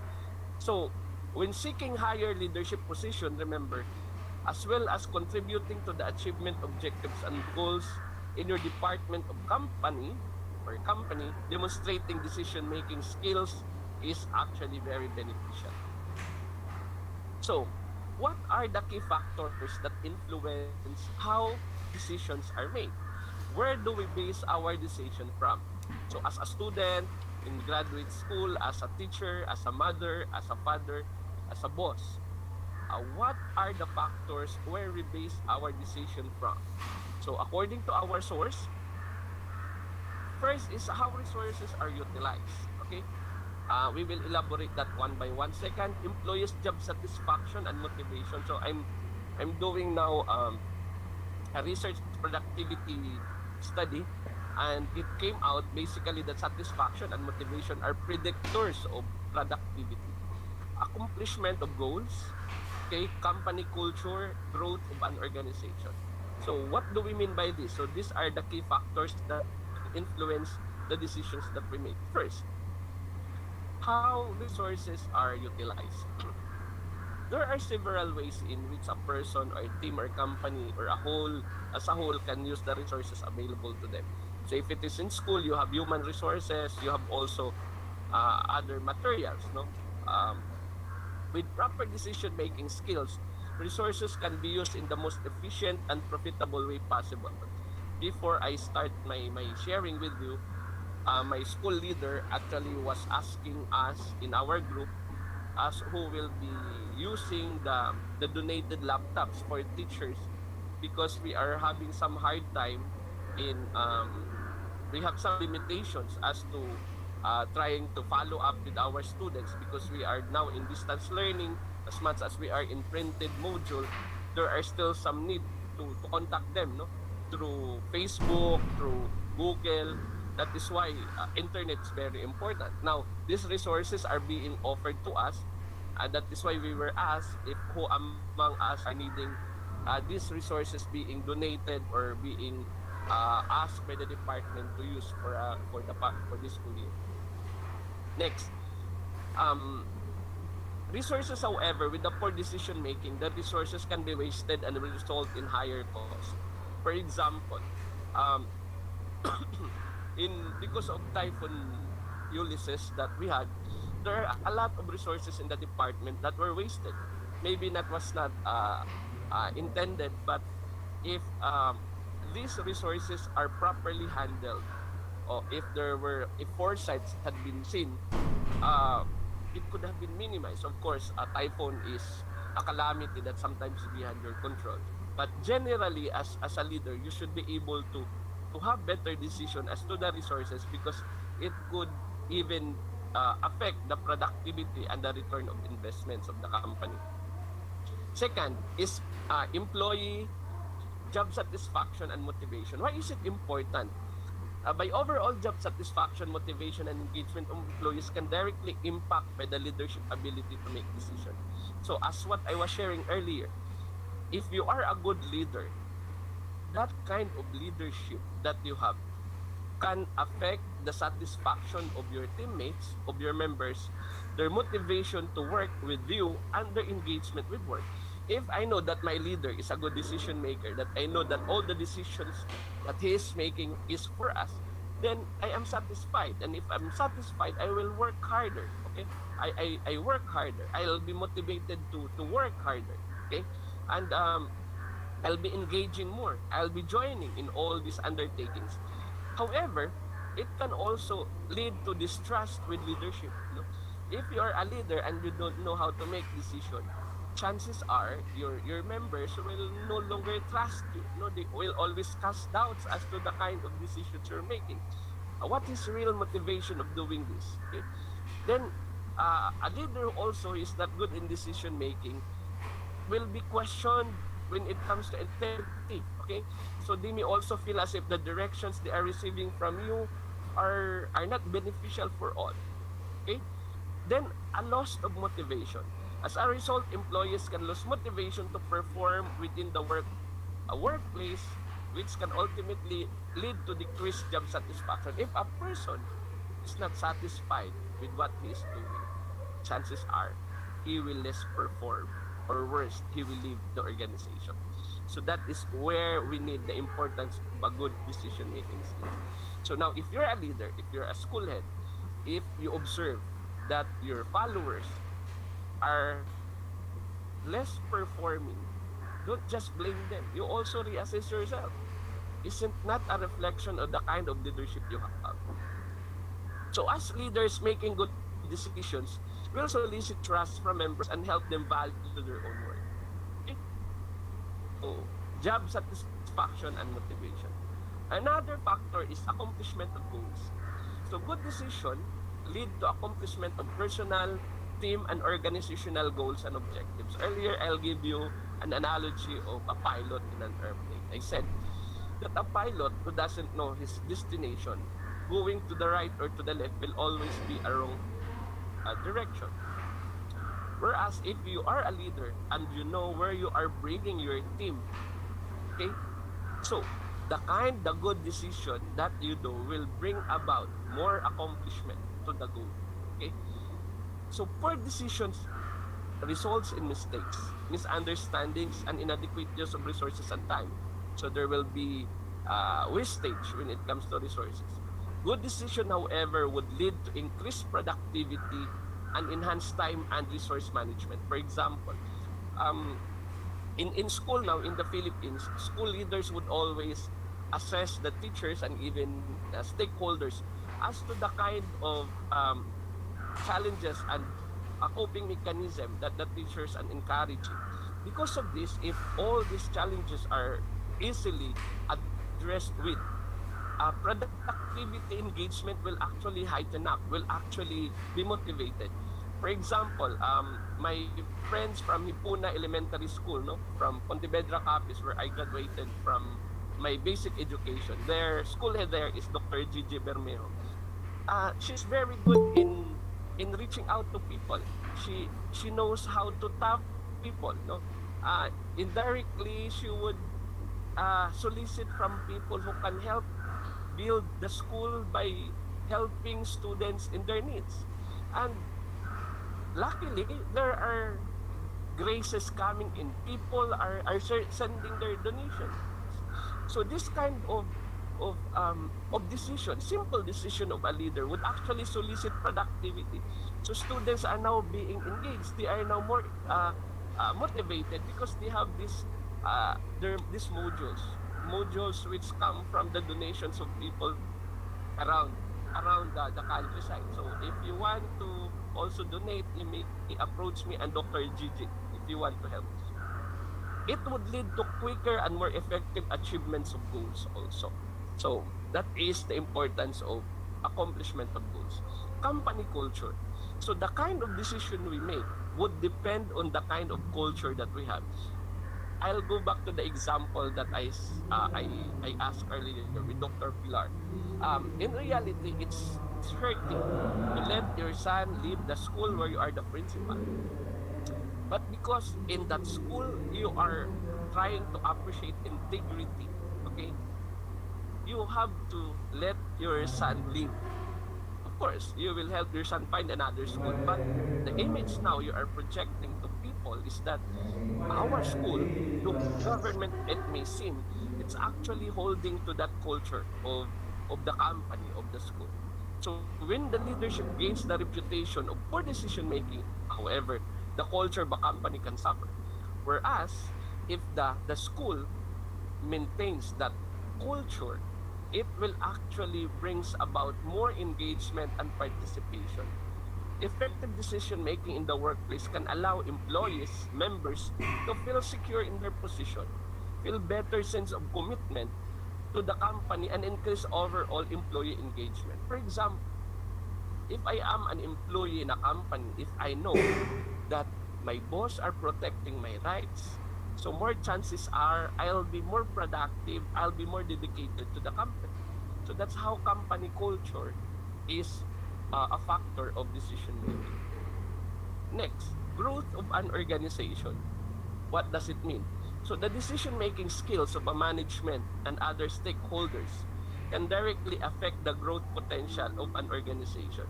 So when seeking higher leadership position, remember, as well as contributing to the achievement objectives and goals in your department of company or company, demonstrating decision-making skills is actually very beneficial. So, what are the key factors that influence how decisions are made? Where do we base our decision from? So, as a student, in graduate school, as a teacher, as a mother, as a father, as a boss, what are the factors where we base our decision from? So, according to our source, first is how resources are utilized. Okay? We will elaborate that one by one. Second, employees' job satisfaction and motivation. So I'm doing now a research productivity study, and it came out basically that satisfaction and motivation are predictors of productivity. Accomplishment of goals, okay, company culture, growth of an organization. So what do we mean by this? So these are the key factors that influence the decisions that we make. First, how resources are utilized. There are several ways in which a person or a team or company or a whole as a whole can use the resources available to them. So if it is in school, you have human resources, you have also other materials, no? With proper decision making skills, resources can be used in the most efficient and profitable way possible. Before I start my sharing with you, my school leader actually was asking us in our group as who will be using the donated laptops for teachers, because we are having some hard time in we have some limitations as to trying to follow up with our students, because we are now in distance learning. As much as we are in printed module, there are still some need to contact them, no, through Facebook, through Google. That is why internet is very important. Now, these resources are being offered to us. That is why we were asked if who among us are needing these resources being donated or being asked by the department to use for this school year. Next, um, resources, however, with the poor decision making, the resources can be wasted and will result in higher cost. For example, um, because of Typhoon Ulysses that we had, there are a lot of resources in the department that were wasted. Maybe that was not intended, but if these resources are properly handled, or if foresights had been seen, uh, it could have been minimized. Of course, a typhoon is a calamity that sometimes is beyond your control. But generally, as a leader, you should be able to have better decision as to the resources, because it could even affect the productivity and the return of investments of the company. Second is employee job satisfaction and motivation. Why is it important? By overall job satisfaction, motivation, and engagement of employees can directly impact by the leadership ability to make decisions. So as what I was sharing earlier, if you are a good leader, that kind of leadership that you have can affect the satisfaction of your teammates, of your members, their motivation to work with you, and their engagement with work. If I know that my leader is a good decision maker, that I know that all the decisions that he is making is for us, then I am satisfied. And if I'm satisfied, I will work harder. Okay? I work harder. I'll be motivated to work harder. Okay? And I'll be engaging more. I'll be joining in all these undertakings. However, it can also lead to distrust with leadership. No? If you are a leader and you don't know how to make decision, chances are your members will no longer trust you. No, they will always cast doubts as to the kind of decisions you're making. What is real motivation of doing this? Okay? Then a leader also is not good in decision making will be questioned when it comes to integrity. Okay, so they may also feel as if the directions they are receiving from you are not beneficial for all. Okay, then a loss of motivation. As a result, employees can lose motivation to perform within the workplace, which can ultimately lead to decreased job satisfaction. If a person is not satisfied with what he is doing, chances are he will less perform, or worse, he will leave the organization. So that is where we need the importance of a good decision making skills. So now, if you're a leader, if you're a school head, if you observe that your followers are less performing, don't just blame them. You also reassess yourself. Isn't that a reflection of the kind of leadership you have? So as leaders making good decisions, we also elicit trust from members and help them value their own work. Okay? So, job satisfaction and motivation. Another factor is accomplishment of goals. So good decision lead to accomplishment of personal, team, and organizational goals and objectives. Earlier, I'll give you an analogy of a pilot in an airplane. I said that a pilot who doesn't know his destination, going to the right or to the left will always be a wrong direction. Whereas if you are a leader and you know where you are bringing your team, okay, so the good decision that you do will bring about more accomplishment to the goal. Okay, so poor decisions results in mistakes, misunderstandings, and inadequate use of resources and time. So there will be wastage when it comes to resources. Good decision, however, would lead to increased productivity and enhanced time and resource management. For example, um, in school now in the Philippines, school leaders would always assess the teachers and even stakeholders as to the kind of challenges and a coping mechanism that the teachers are encouraging. Because of this, if all these challenges are easily addressed with productivity, engagement will actually heighten up, will actually be motivated. For example, my friends from Hipuna Elementary School, no, from Pontevedra Capiz, where I graduated from my basic education. Their school head there is Dr. Gigi Bermejo. She's very good in reaching out to people. She knows how to tap people. No, indirectly she would solicit from people who can help build the school by helping students in their needs. And luckily, there are graces coming in. People are sending their donations. So this kind of decision, simple decision of a leader would actually solicit productivity. So students are now being engaged. They are now more motivated because they have these modules which come from the donations of people around the countryside. So if you want to also donate, you may approach me and Dr. Gigi if you want to help. It would lead to quicker and more effective achievements of goals also. So that is the importance of accomplishment of goals. Company culture. So the kind of decision we make would depend on the kind of culture that we have. I'll go back to the example that I asked earlier with Dr. Pilar. In reality, it's hurting to let your son leave the school where you are the principal. But because in that school you are trying to appreciate integrity, okay, you have to let your son leave. Of course, you will help your son find another school, but the image now you are projecting to people is that our school, though government it may seem, it's actually holding to that culture of the company, of the school. So when the leadership gains the reputation of poor decision making, however, the culture of a company can suffer. Whereas if the school maintains that culture, it will actually brings about more engagement and participation. Effective decision making in the workplace can allow employees, members to feel secure in their position, feel better sense of commitment to the company and increase overall employee engagement. For example, if I am an employee in a company, if I know that my boss are protecting my rights, so more chances are I'll be more productive, I'll be more dedicated to the company. So that's how company culture is a factor of decision making. Next, growth of an organization. What does it mean? So the decision making skills of a management and other stakeholders can directly affect the growth potential of an organization.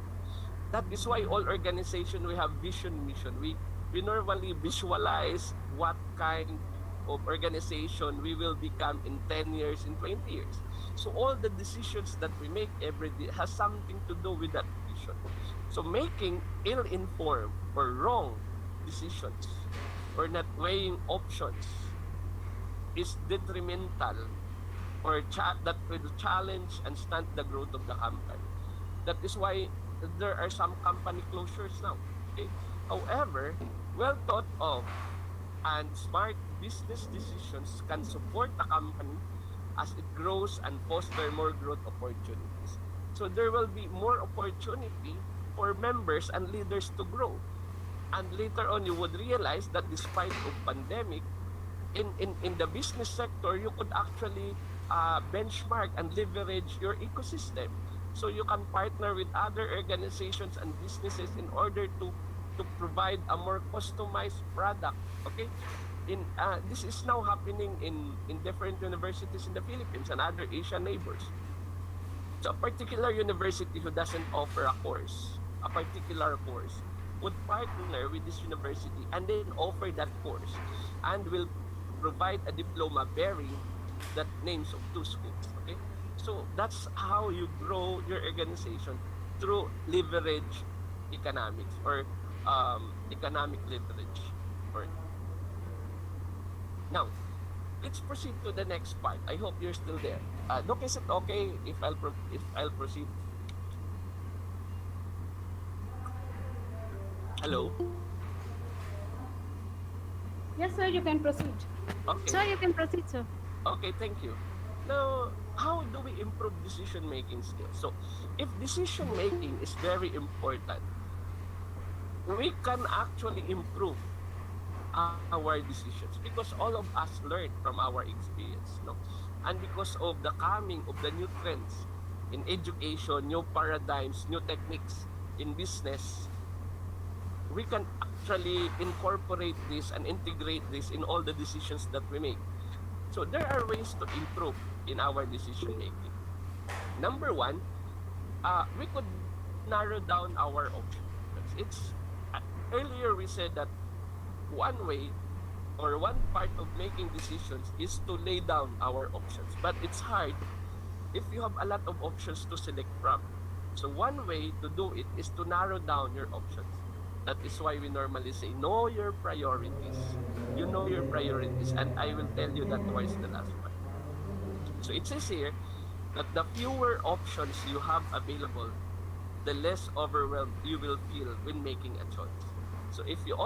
That is why all organization we have vision mission. We normally visualize what kind of organization we will become in 10 years, in 20 years. So all the decisions that we make every day has something to do with that vision. So making ill-informed or wrong decisions or not weighing options is detrimental or that will challenge and stunt the growth of the company. That is why there are some company closures now. Okay? However, well thought of and smart business decisions can support the company as it grows and foster more growth opportunities. So there will be more opportunity for members and leaders to grow. And later on, you would realize that despite of pandemic, in the business sector, you could actually benchmark and leverage your ecosystem. So you can partner with other organizations and businesses in order to provide a more customized product. Okay, this is now happening in different universities in the Philippines and other Asian neighbors. So a particular university who doesn't offer a particular course, would partner with this university and then offer that course and will provide a diploma bearing that names of two schools. Okay, so that's how you grow your organization through leverage economics or economic leverage. Or now, let's proceed to the next part. I hope you're still there. Doc, is it okay if I'll proceed? Hello. Yes, sir, you can proceed. Okay. Sir, you can proceed, sir. Okay, thank you. Now, how do we improve decision making skills? So, if decision making is very important, we can actually improve our decisions because all of us learn from our experience, no? And because of the coming of the new trends in education, new paradigms, new techniques in business, we can actually incorporate this and integrate this in all the decisions that we make. So there are ways to improve in our decision making. Number one, we could narrow down our options. Earlier we said that one way or one part of making decisions is to lay down our options, but it's hard if you have a lot of options to select from. So one way to do it is to narrow down your options. That is why we normally say, know your priorities. You know your priorities, and I will tell you that twice the last one. So it says here that the fewer options you have available, the less overwhelmed you will feel when making a choice. So if you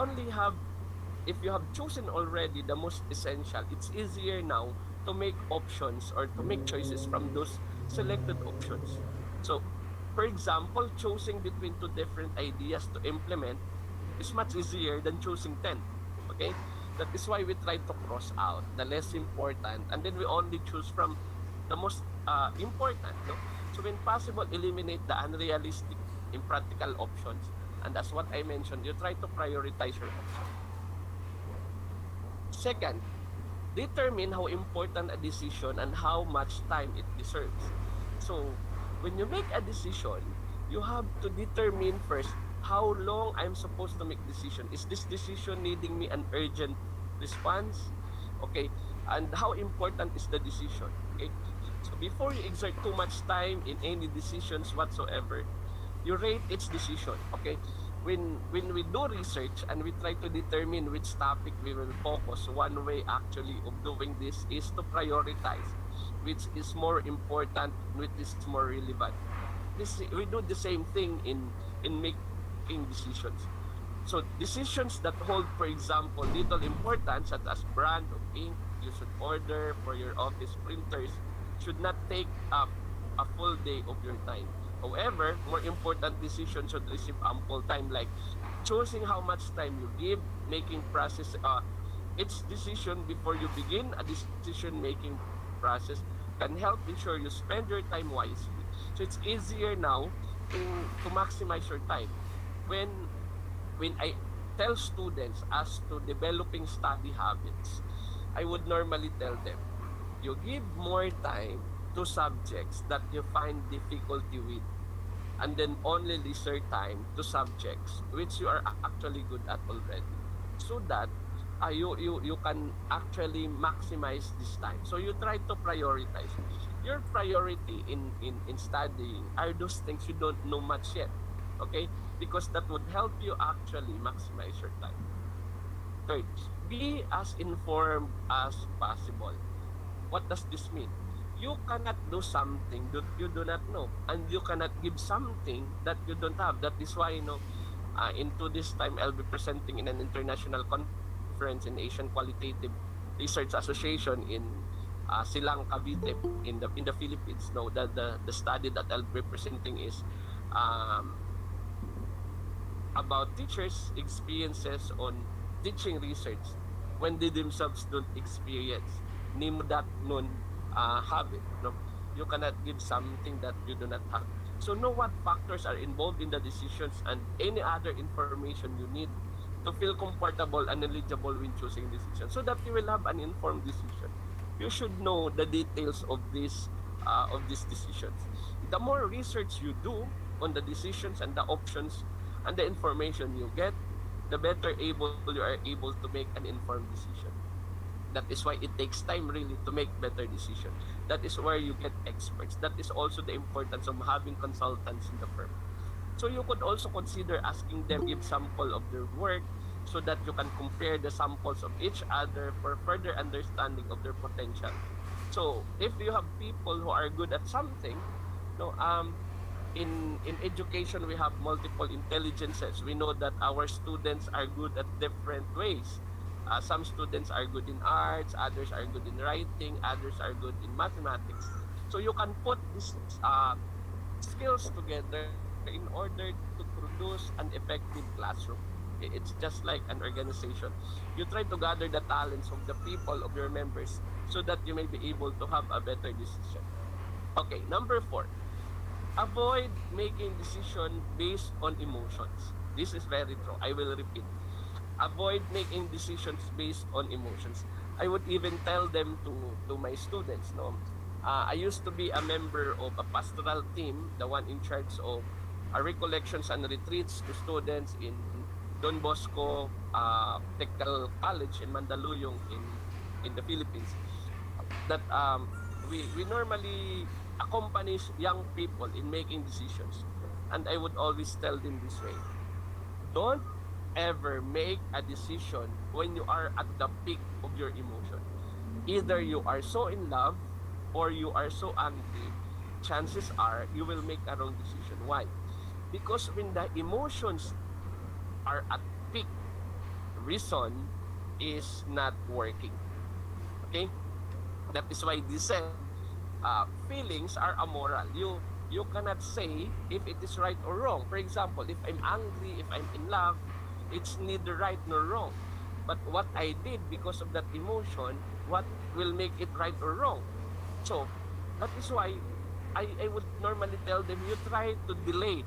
have chosen already the most essential, it's easier now to make options or to make choices from those selected options. So, for example, choosing between two different ideas to implement is much easier than choosing 10. Okay? That is why we try to cross out the less important, and then we only choose from the most important. No? So when possible, eliminate the unrealistic, impractical options. And that's what I mentioned. You try to prioritize your options. Second, determine how important a decision and how much time it deserves. So, when you make a decision, you have to determine first how long I'm supposed to make decision. Is this decision needing me an urgent response? Okay, and how important is the decision? Okay, so before you exert too much time in any decisions whatsoever, you rate its decision. Okay, when we do research and we try to determine which topic we will focus, one way actually of doing this is to prioritize which is more important, which is more relevant. We do the same thing in making decisions. So decisions that hold, for example, little importance, such as brand of ink you should order for your office printers, should not take up a full day of your time. However, more important decisions should receive ample time, like choosing how much time you give, making process, each decision before you begin a decision-making process can help ensure you spend your time wisely. So it's easier now to maximize your time. When when I tell students as to developing study habits, I would normally tell them, you give more time to subjects that you find difficulty with, and then only leisure time to subjects which you are actually good at already, so that you can actually maximize this time. So you try to prioritize. Your priority in studying are those things you don't know much yet, okay, because that would help you actually maximize your time. Third, be as informed as possible. What does this mean? You cannot do something that you do not know, and you cannot give something that you don't have. That is why, into this time, I'll be presenting in an international conference in Asian Qualitative Research Association in Silang, Cavite, in the Philippines. No, the study that I'll be presenting is um, about teachers' experiences on teaching research when they themselves don't experience. Name that nun have it. No? You cannot give something that you do not have. So know what factors are involved in the decisions and any other information you need to feel comfortable and eligible when choosing decisions, so that you will have an informed decision. You should know the details of these decisions. The more research you do on the decisions and the options and the information you get, the better able you are able to make an informed decision. That is why it takes time really to make better decisions. That is where you get experts. That is also the importance of having consultants in the firm. So you could also consider asking them give sample of their work, so that you can compare the samples of each other for further understanding of their potential. So if you have people who are good at something, no, in education we have multiple intelligences. We know that our students are good at different ways. Some students are good in arts, others are good in writing, others are good in mathematics. So you can put these skills together in order to produce an effective classroom. It's just like an organization. You try to gather the talents of the people, of your members, so that you may be able to have a better decision. Okay, number 4. Avoid making decision based on emotions. This is very true. I will repeat. Avoid making decisions based on emotions. I would even tell them to my students, no. I used to be a member of a pastoral team, the one in charge of recollections and retreats to students in Don Bosco Technical College in Mandaluyong in the Philippines. That we normally accompany young people in making decisions, and I would always tell them this way: don't ever make a decision when you are at the peak of your emotion. Either you are so in love or you are so angry. Chances are you will make a wrong decision. Why? Because when the emotions are at peak, reason is not working. Okay? That is why they said feelings are amoral. You cannot say if it is right or wrong. For example, if I'm angry, if I'm in love, it's neither right nor wrong. But what I did because of that emotion, what will make it right or wrong? So that is why I would normally tell them, you try to delay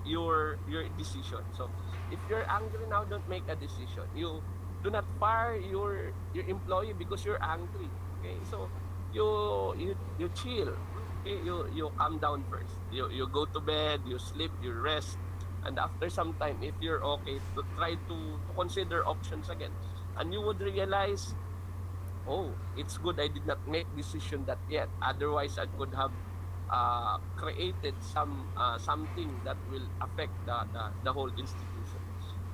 your decision. So if you're angry now, don't make a decision. You do not fire your employee because you're angry. Okay, so you chill. Okay, you calm down first. You go to bed, you sleep, you rest, and after some time, if you're okay, to try to consider options again, and you would realize, oh, it's good I did not make decision that yet. Otherwise, I could have created something that will affect the whole institution.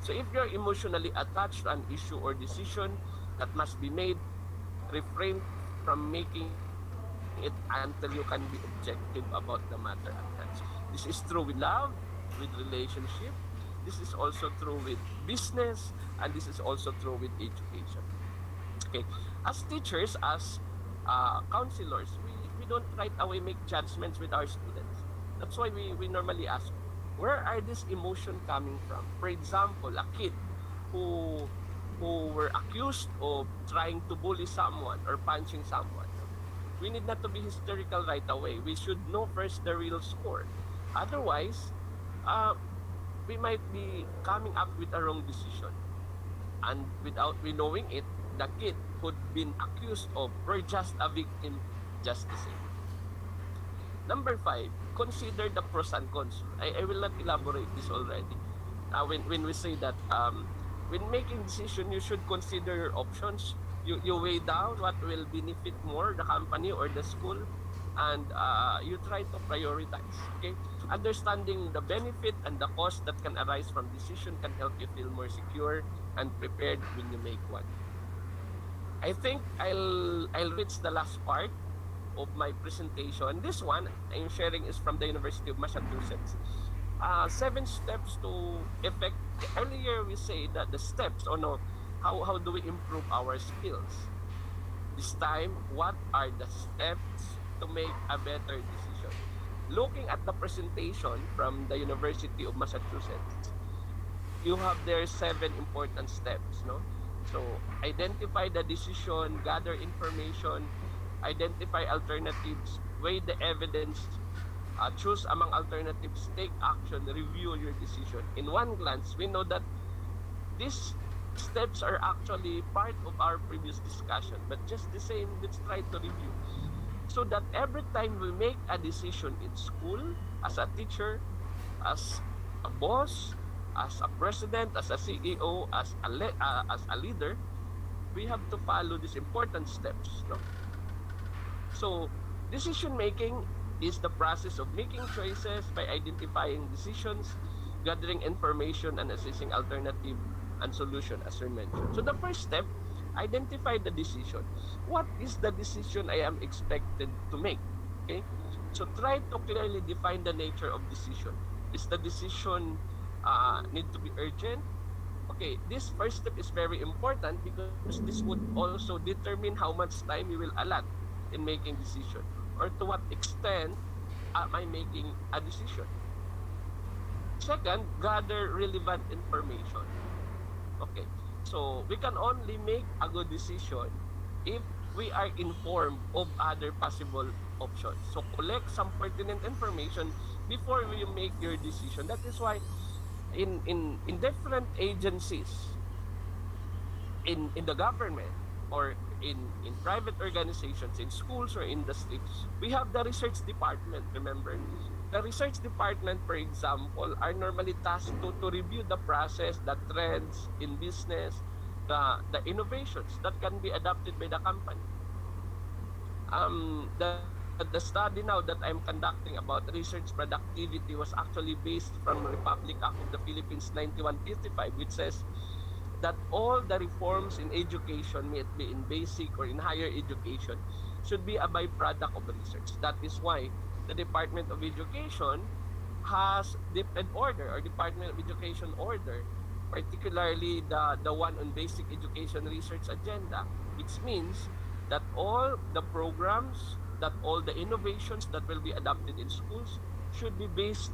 So if you're emotionally attached to an issue or decision that must be made, refrain from making it until you can be objective about the matter at hand. This is true with love, with relationship. This is also true with business, and this is also true with education. Okay, as teachers, as counselors, we don't right away make judgments with our students. That's why we normally ask, where are this emotion coming from? For example, a kid who were accused of trying to bully someone or punching someone. We need not to be hysterical right away. We should know first the real score. Otherwise, uh, we might be coming up with a wrong decision. And without we knowing it, the kid could been accused of or just a victim just the same. Number 5, consider the pros and cons. I will not elaborate this already. When we say that when making decision, you should consider your options. You weigh down what will benefit more the company or the school, and you try to prioritize. Okay, understanding the benefit and the cost that can arise from decision can help you feel more secure and prepared when you make one. I think I'll reach the last part of my presentation. This one I'm sharing is from the University of Massachusetts. 7 steps to effect. Earlier we say that the steps, or no, how do we improve our skills? This time, what are the steps to make a better decision? Looking at the presentation from the University of Massachusetts, you have there 7 important steps, no? So, identify the decision, gather information, identify alternatives, weigh the evidence, choose among alternatives, take action, review your decision. In one glance, we know that these steps are actually part of our previous discussion, but just the same, let's try to review. So that every time we make a decision in school, as a teacher, as a boss, as a president, as a CEO, as a leader, we have to follow these important steps. No? So, decision making is the process of making choices by identifying decisions, gathering information, and assessing alternative and solution, as we mentioned. So the first step, identify the decision. What is the decision I am expected to make? Okay? So try to clearly define the nature of decision. Is the decision need to be urgent? Okay, this first step is very important because this would also determine how much time you will allot in making decision, or to what extent am I making a decision. Second, gather relevant information. Okay, so we can only make a good decision if we are informed of other possible options. So collect some pertinent information before you make your decision. That is why in different agencies in the government or in private organizations, in schools or industry, we have the research department, remember? The research department, for example, are normally tasked to review the process, the trends in business, the innovations that can be adopted by the company. The study now that I'm conducting about research productivity was actually based from Republic Act of the Philippines 9155, which says that all the reforms in education, may it be in basic or in higher education, should be a byproduct of research. That is why the Department of Education has DepEd order or Department of Education order, particularly the one on basic education research agenda, which means that all the programs, that all the innovations that will be adopted in schools should be based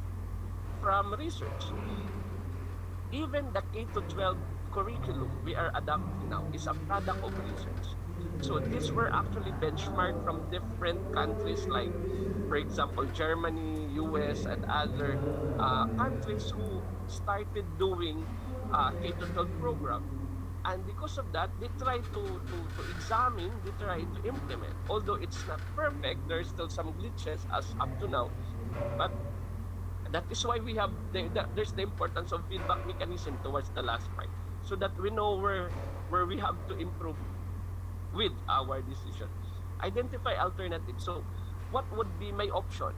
from research. Even the K to 12 curriculum we are adopting now is a product of research. So these were actually benchmarked from different countries like, for example, Germany, US, and other countries who started doing K to 12 program. And because of that, they try to examine, they try to implement. Although it's not perfect, there's still some glitches as up to now. But that is why we have there's the importance of feedback mechanism towards the last part, so that we know where we have to improve with our decision. Identify alternatives. So what would be my option?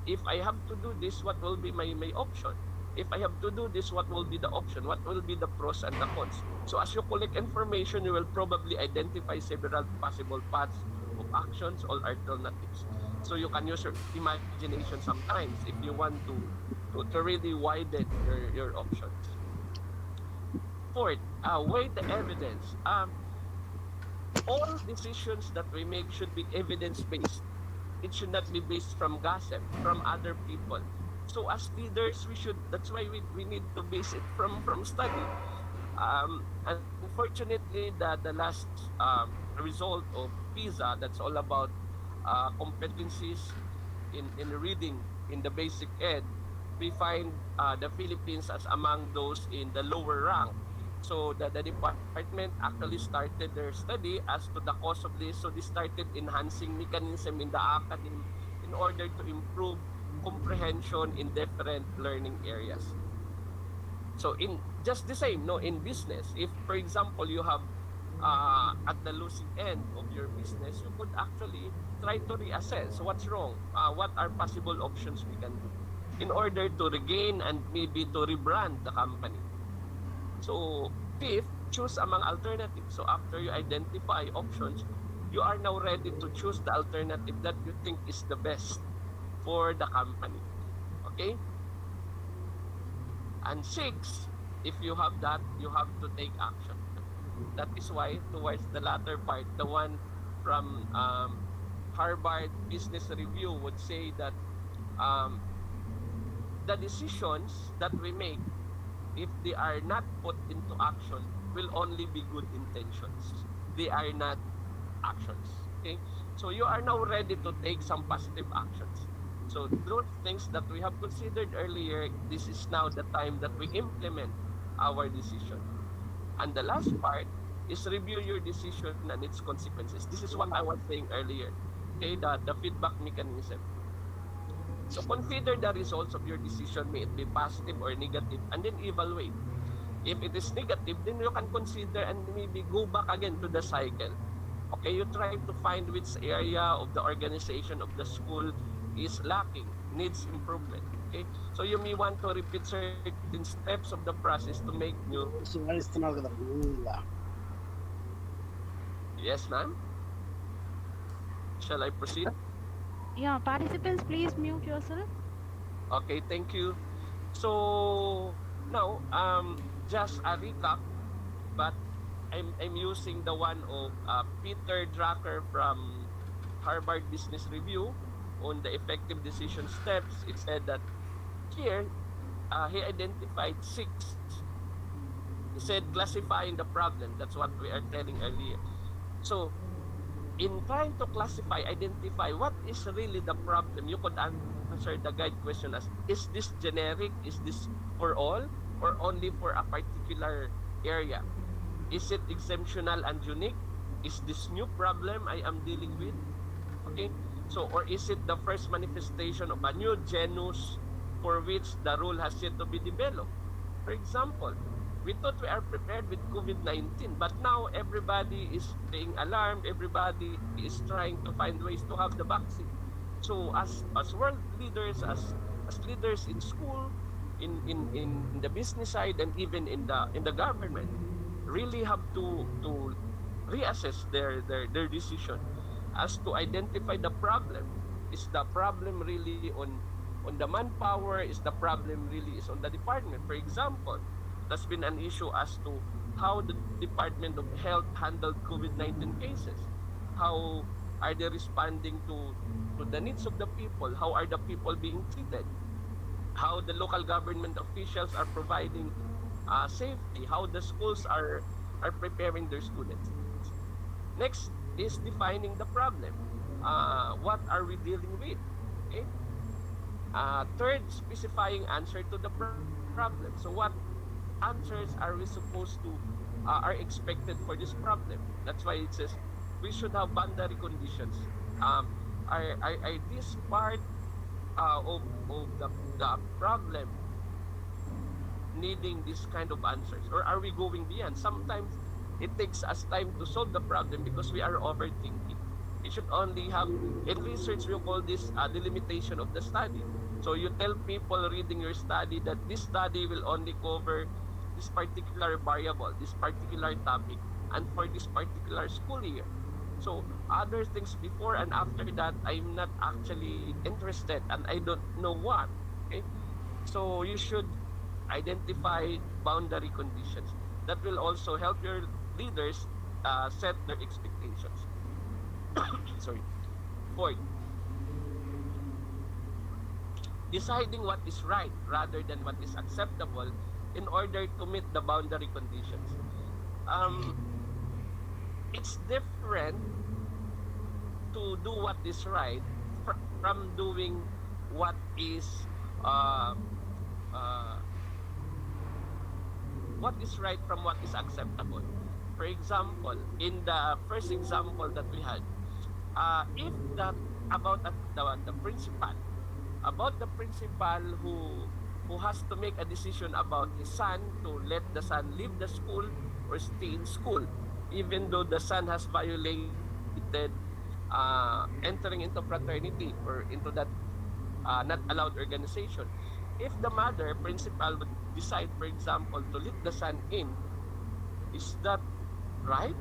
If I have to do this, what will be my option? If I have to do this, what will be the option? What will be the pros and the cons? So as you collect information, you will probably identify several possible paths of actions or alternatives. So you can use your imagination sometimes if you want to really widen your options. Fourth, weigh the evidence. All decisions that we make should be evidence-based. It should not be based from gossip, from other people. So as leaders, that's why we need to base it from study. Unfortunately, the last result of PISA, that's all about competencies in reading in the basic ed, we find the Philippines as among those in the lower rank. So the department actually started their study as to the cause of this. So they started enhancing mechanism in the academy in order to improve comprehension in different learning areas. So in just the same, no, in business, if for example you have at the losing end of your business, you could actually try to reassess what's wrong, what are possible options we can do in order to regain and maybe to rebrand the company. So fifth, choose among alternatives. So after you identify options, you are now ready to choose the alternative that you think is the best for the company. Okay? And six, if you have that, you have to take action. That is why towards the latter part, the one from Harvard Business Review would say that the decisions that we make, if they are not put into action, will only be good intentions. They are not actions. Okay? So you are now ready to take some positive actions. So those things that we have considered earlier, this is now the time that we implement our decision. And the last part is review your decision and its consequences. This is what I was saying earlier. Okay, the feedback mechanism. So consider the results of your decision, may it be positive or negative, and then evaluate. If it is negative, then you can consider and maybe go back again to the cycle. Okay, you try to find which area of the organization of the school is lacking, needs improvement. Okay, so you may want to repeat certain steps of the process to make new. Yes, ma'am. Shall I proceed? Yeah, participants, please mute yourself. Okay, thank you. So now, just a recap, but I'm using the one of Peter Drucker from Harvard Business Review on the effective decision steps. It said that here he identified six. He said classifying the problem. That's what we are telling earlier. So in trying to classify, identify what is really the problem, you could answer the guide question as, is this generic? Is this for all or only for a particular area? Is it exemptional and unique? Is this new problem I am dealing with? Okay? So, or is it the first manifestation of a new genus for which the rule has yet to be developed? For example, we thought we are prepared with COVID-19, but now everybody is being alarmed, everybody is trying to find ways to have the vaccine. So as world leaders, as leaders in school, in the business side, and even in the government, really have to reassess their decision as to identify the problem. Is the problem really on the manpower? Is the problem really is on the department? For example, it has been an issue as to how the Department of Health handled COVID-19 cases. How are they responding to the needs of the people? How are the people being treated? How the local government officials are providing safety? How the schools are preparing their students? Next is defining the problem. What are we dealing with? Okay. Third, specifying answer to the problem. So what answers are we supposed to are expected for this problem? That's why it says we should have boundary conditions. Um, are this part of the problem needing this kind of answers, or are we going beyond? Sometimes it takes us time to solve the problem because we are overthinking. It should only have, in research we call this the limitation of the study. So you tell people reading your study that this study will only cover this particular variable, this particular topic, and for this particular school year. So other things before and after that, I'm not actually interested and I don't know what. Okay, so you should identify boundary conditions. That will also help your leaders set their expectations. Sorry. Fourth, deciding what is right rather than what is acceptable in order to meet the boundary conditions. Um, it's different to do what is right from doing what is uh, uh, what is right from what is acceptable. For example, in the first example that we had, if that about the principal, who has to make a decision about his son to let the son leave the school or stay in school, even though the son has violated entering into fraternity or into that not allowed organization. If the mother principal would decide, for example, to let the son in, is that right?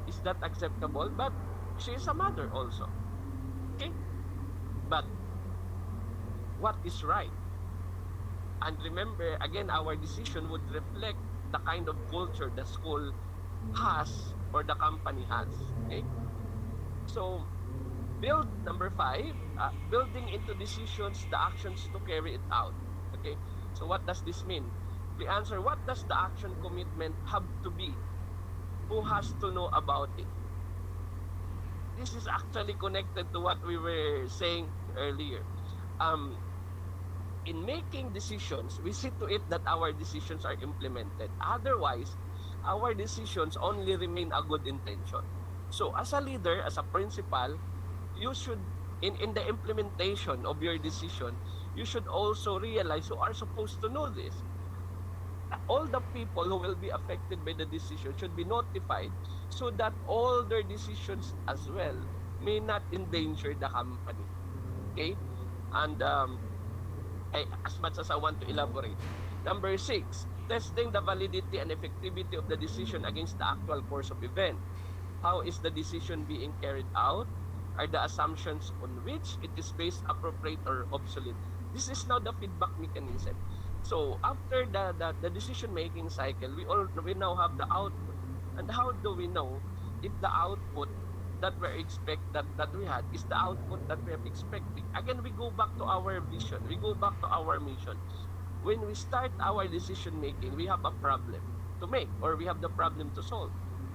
Is that acceptable? But she is a mother also. Okay? But what is right? And remember, again, our decision would reflect the kind of culture the school has or the company has. Okay? So, number 5, building into decisions the actions to carry it out. Okay? So what does this mean? We answer, what does the action commitment have to be? Who has to know about it? This is actually connected to what we were saying earlier. In making decisions, we see to it that our decisions are implemented. Otherwise, our decisions only remain a good intention. So as a leader, as a principal, you should, in the implementation of your decision, you should also realize you are supposed to know this. All the people who will be affected by the decision should be notified so that all their decisions as well may not endanger the company. Okay? And as much as I want to elaborate. Number 6, testing the validity and effectivity of the decision against the actual course of event. How is the decision being carried out? Are the assumptions on which it is based appropriate or obsolete? This is now the feedback mechanism. So after the decision-making cycle, we now have the output. And how do we know if the output that we had is the output that we are expecting? Again, we go back to our vision. We go back to our mission. When we start our decision-making, we have a problem to make or we have the problem to solve.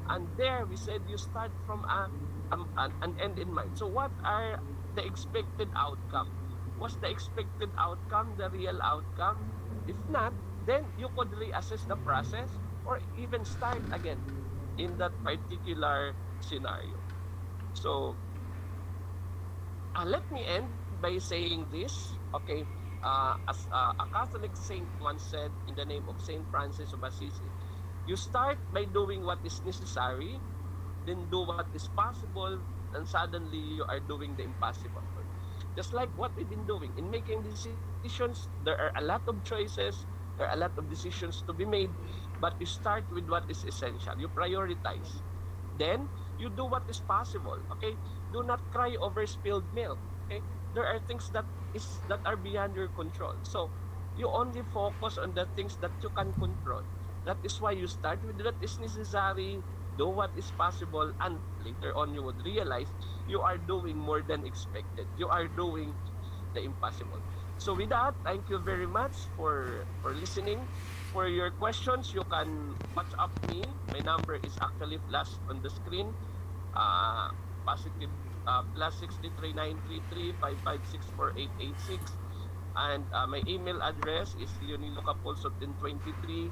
And there we said you start from an end in mind. So what are the expected outcome? Was the expected outcome the real outcome? If not, then you could reassess the process or even start again in that particular scenario. So let me end by saying this, okay? As a Catholic saint once said in the name of Saint Francis of Assisi, you start by doing what is necessary, then do what is possible, and suddenly you are doing the impossible. Just like what we've been doing in making decisions, there are a lot of choices, there are a lot of decisions to be made, but you start with what is essential. You prioritize. Then you do what is possible. Okay, do not cry over spilled milk. Okay, there are things that are beyond your control. So you only focus on the things that you can control. That is why you start with what is necessary, do what is possible, and later on you would realize you are doing more than expected. You are doing the impossible. So with that, thank you very much for listening. For your questions, you can WhatsApp me. My number is actually flashed on the screen. Uh, positive plus 6393355648886. And my email address is leonilocapulso102317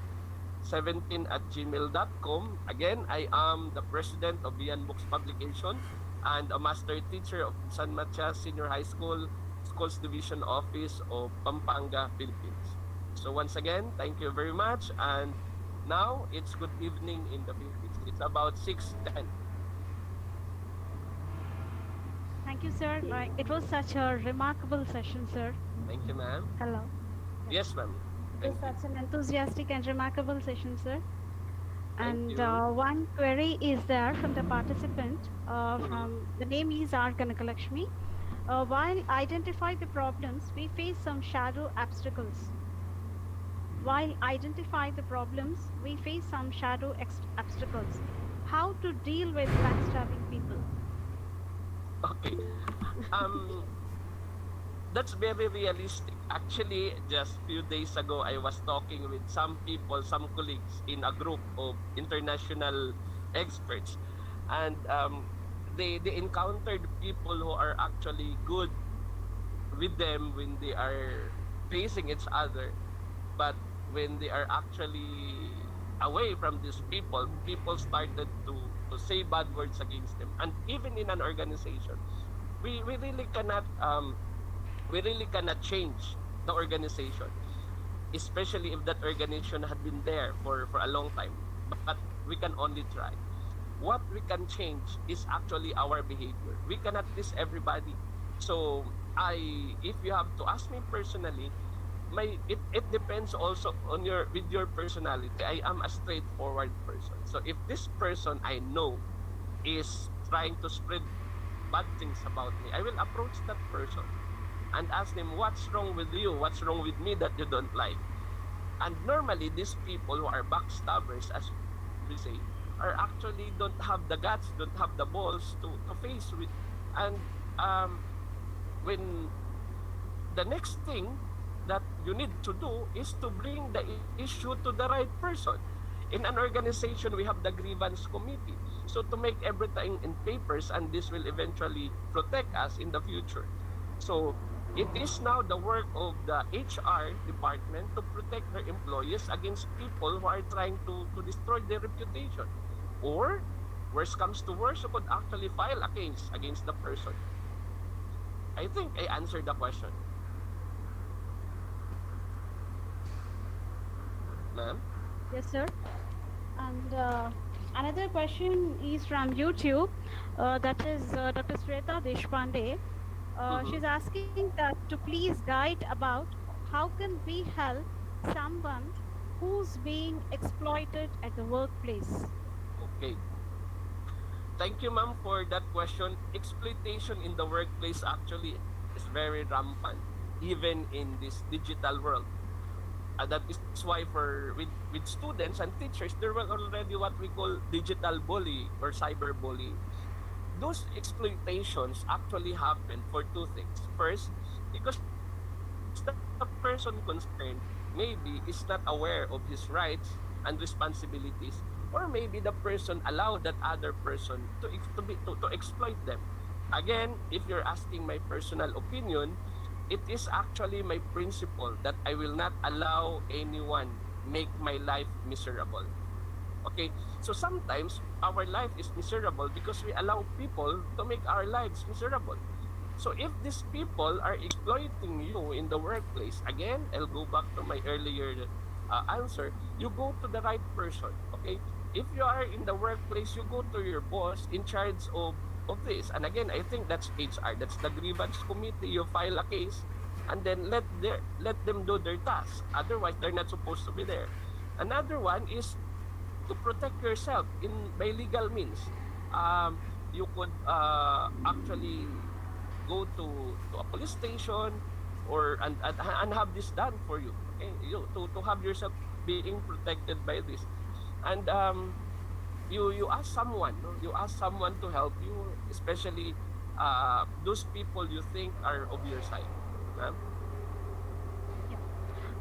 at gmail.com. Again, I am the president of Beyond Books Publication and a master teacher of San Matias Senior High School, Schools Division Office of Pampanga, Philippines. So once again, thank you very much. And now it's good evening in the Philippines. It's about 6:10. Thank you, sir. Like, it was such a remarkable session, sir. Thank you, ma'am. Hello. Yes, ma'am. It was Thank you. such an enthusiastic and remarkable session, sir. Thank And you. one query is there from the participant. From the name is R. Kanakalakshmi. While identify the problems, we face some shadow obstacles. While identify the problems, we face some shadow obstacles. How to deal with backstabbing people? Okay. Um, that's very realistic. Actually, just few days ago, I was talking with some people, some colleagues in a group of international experts, and they encountered people who are actually good with them when they are facing each other, but when they are actually away from these people, people started to say bad words against them. And even in an organization, we really cannot change the organization, especially if that organization had been there for a long time. But we can only try. What we can change is actually our behavior. We cannot please everybody. So if you have to ask me personally, it depends also on your personality. I am a straightforward person. So if this person I know is trying to spread bad things about me, I will approach that person and ask them, what's wrong with you? What's wrong with me that you don't like? And normally these people who are backstabbers, as we say, are actually don't have the guts, don't have the balls to face with. And when the next thing that you need to do is to bring the issue to the right person. In an organization, we have the grievance committee. So to make everything in papers, and this will eventually protect us in the future. So it is now the work of the HR department to protect their employees against people who are trying to destroy their reputation. Or, worst comes to worst, you could actually file a case against the person. I think I answered the question. Ma'am? Yes, sir. And another question is from YouTube. That is Dr. Sweta Deshpande. She's asking that to please guide about how can we help someone who's being exploited at the workplace. Okay. Thank you, ma'am, for that question. Exploitation in the workplace actually is very rampant, even in this digital world. That is why with students and teachers, there were already what we call digital bullying or cyberbullying. Those exploitations actually happen for two things. First, because the person concerned maybe is not aware of his rights and responsibilities, or maybe the person allowed that other person to exploit them. Again, if you're asking my personal opinion, it is actually my principle that I will not allow anyone make my life miserable. Okay, so sometimes our life is miserable because we allow people to make our lives miserable. So if these people are exploiting you in the workplace, again, I'll go back to my earlier answer. You go to the right person. Okay, if you are in the workplace, you go to your boss in charge of this. And again, I think that's HR. That's the grievance committee. You file a case, and then let them do their task. Otherwise, they're not supposed to be there. Another one is to protect yourself in by legal means. You could actually go to a police station or and have this done for you. Okay, you to have yourself being protected by this, and you ask someone, no? You ask someone to help you, especially those people you think are of your side. Ma'am? Yeah.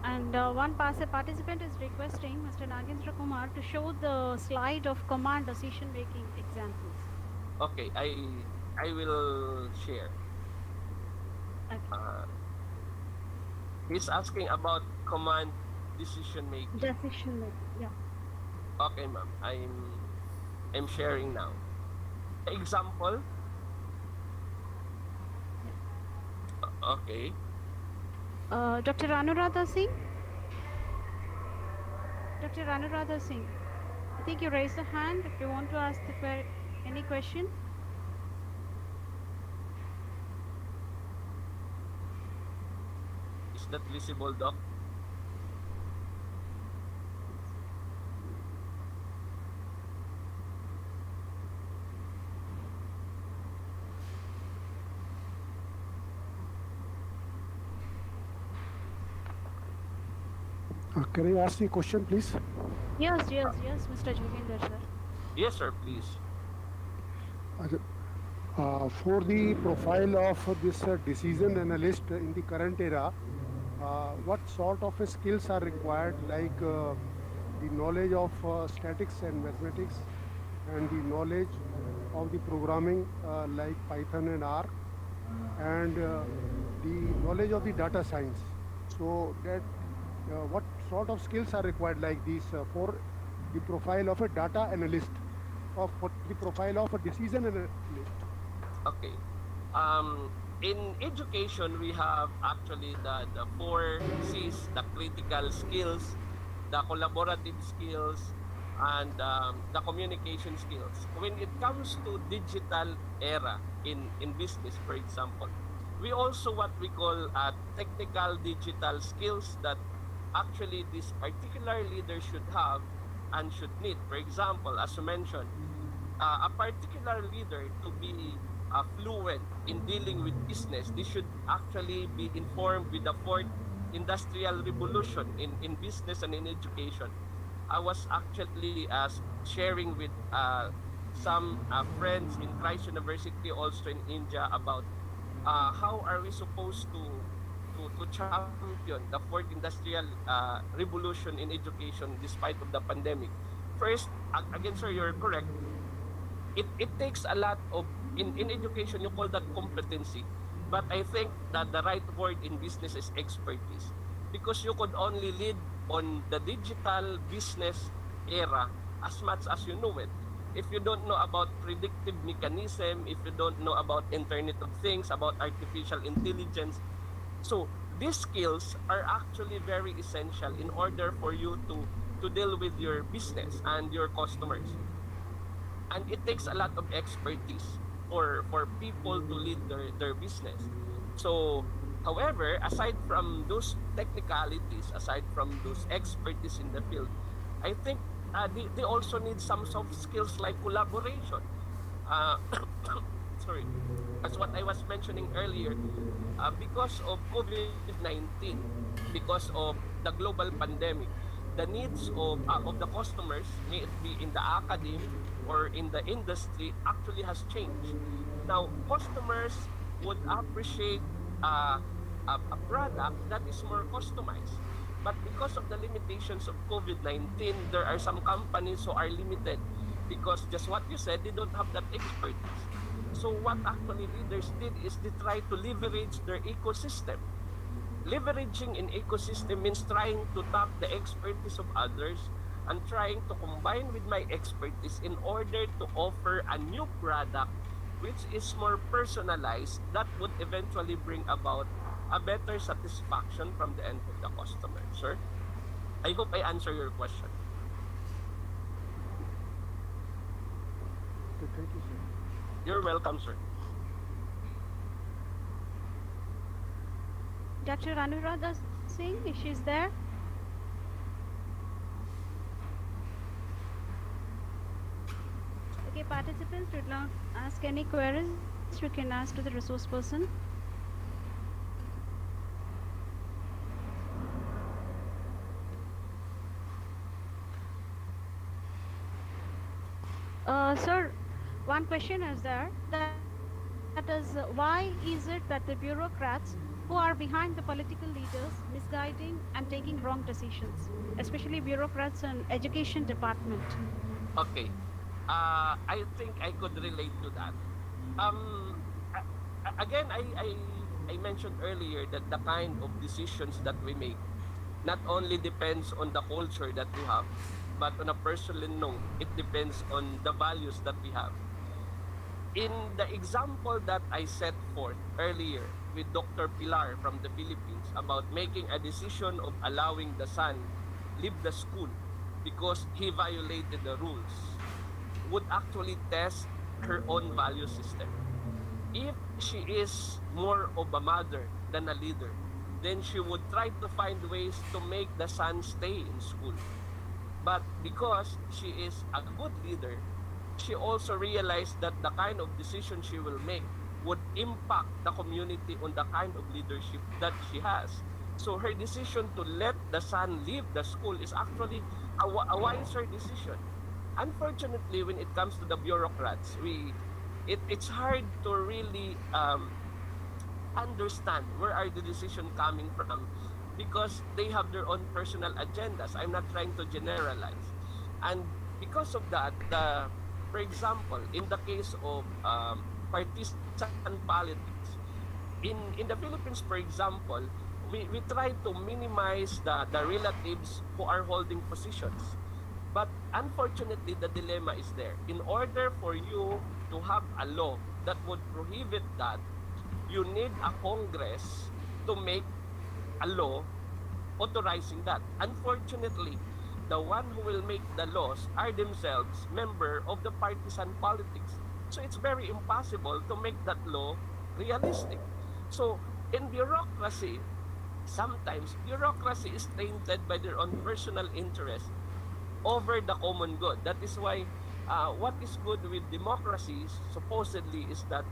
And one participant is requesting Mr. Nagendra Kumar to show the slide of command decision making examples. Okay, I will share. Okay. Uh, he's asking about command decision making. Decision making. Yeah. Okay, ma'am. I'm sharing now. Example. Okay. Dr. Anuradha Singh. Dr. Anuradha Singh. I think you raised the hand if you want to ask any question. Is that visible, Doc? Can I ask the question, please? Yes, Mr. Joginder, sir. Yes, sir, please. For the profile of this decision analyst in the current era, what sort of skills are required, like the knowledge of statics and mathematics, and the knowledge of the programming like Python and R, and the knowledge of the data science. So that what sort of skills are required like these for the profile of a data analyst, or for the profile of a decision analyst? Okay. In education, we have actually the four C's, the critical skills, the collaborative skills, and the communication skills. When it comes to digital era in business, for example, we also what we call technical digital skills that actually this particular leader should have and should need. For example, as you mentioned, a particular leader to be fluent in dealing with business, they should actually be informed with the fourth industrial revolution in business and in education. I was actually sharing with some friends in Christ University, also in India, about how are we supposed to champion the fourth industrial revolution in education despite of the pandemic. First, again, sir, you're correct. It takes a lot of in education, you call that competency, but I think that the right word in business is expertise, because you could only lead on the digital business era as much as you know it. If you don't know about predictive mechanism, if you don't know about Internet of Things, about artificial intelligence, so these skills are actually very essential in order for you to deal with your business and your customers. And it takes a lot of expertise for people to lead their business. So, however, aside from those technicalities, aside from those expertise in the field, I think they also need some soft skills like collaboration. Uh, sorry, that's what I was mentioning earlier. Because of COVID-19, because of the global pandemic, the needs of the customers, may it be in the academy or in the industry, actually has changed. Now, customers would appreciate a product that is more customized. But because of the limitations of COVID-19, there are some companies who are limited because just what you said, they don't have that expertise. So what actually leaders did is they try to leverage their ecosystem. Leveraging in ecosystem means trying to tap the expertise of others I'm trying to combine with my expertise in order to offer a new product which is more personalized that would eventually bring about a better satisfaction from the end of the customer, sir. I hope I answer your question. Okay, thank you, sir. You're welcome, sir. Dr. Anuradha Singh, she's there. Okay, participants should not ask any queries. You can ask to the resource person. Sir, one question is there. That is, why is it that the bureaucrats who are behind the political leaders misguiding and taking wrong decisions, especially bureaucrats in education department? Okay. I think I could relate to that. Again, I mentioned earlier that the kind of decisions that we make not only depends on the culture that we have, but on a personal note, it depends on the values that we have. In the example that I set forth earlier with Dr. Pilar from the Philippines about making a decision of allowing the son leave the school because he violated the rules, would actually test her own value system. If she is more of a mother than a leader, then she would try to find ways to make the son stay in school. But because she is a good leader, she also realized that the kind of decision she will make would impact the community on the kind of leadership that she has. So her decision to let the son leave the school is actually a wiser decision. Unfortunately, when it comes to the bureaucrats, it's hard to really understand where are the decision coming from because they have their own personal agendas. I'm not trying to generalize. And because of that, for example, in the case of partisan politics, in the Philippines, for example, we try to minimize the relatives who are holding positions. But unfortunately, the dilemma is there. In order for you to have a law that would prohibit that, you need a Congress to make a law authorizing that. Unfortunately, the one who will make the laws are themselves member of the partisan politics. So it's very impossible to make that law realistic. So in bureaucracy, sometimes bureaucracy is tainted by their own personal interest over the common good. That is why what is good with democracy supposedly is that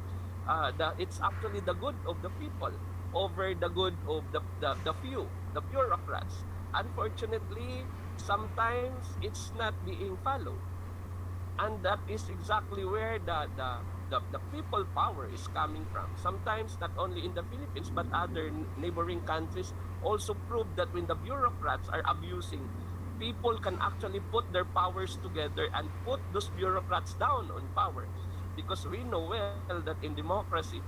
it's actually the good of the people over the good of the few, the bureaucrats. Unfortunately, sometimes it's not being followed. And that is exactly where the people power is coming from. Sometimes not only in the Philippines but other neighboring countries also prove that when the bureaucrats are abusing, people can actually put their powers together and put those bureaucrats down on power. Because we know well that in democracy,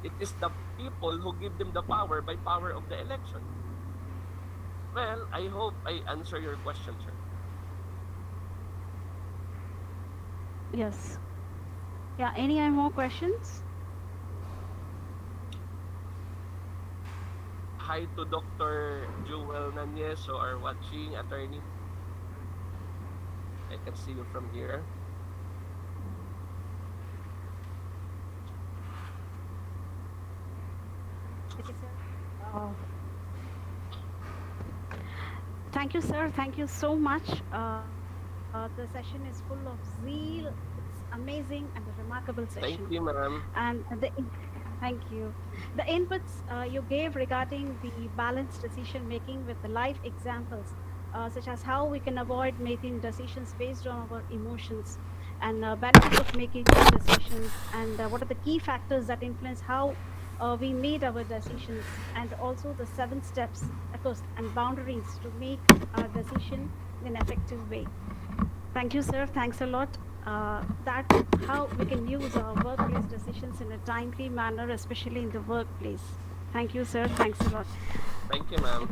it is the people who give them the power by power of the election. Well, I hope I answer your question, sir. Yes. Yeah, any more questions? Hi to Dr. Jewel Nanyes who are watching, attorney. I can see you from here. Okay, sir. Thank you, sir. Thank you so much. The session is full of zeal. It's amazing and a remarkable session. Thank you, ma'am. And thank you. The inputs you gave regarding the balanced decision making with the life examples, such as how we can avoid making decisions based on our emotions and benefits of making decisions, and what are the key factors that influence how we made our decisions, and also the 7 steps, of course, and boundaries to make our decision in an effective way. Thank you, sir. Thanks a lot. That how we can use our workplace decisions in a timely manner, especially in the workplace. Thank you, sir. Thanks a lot. Thank you, ma'am.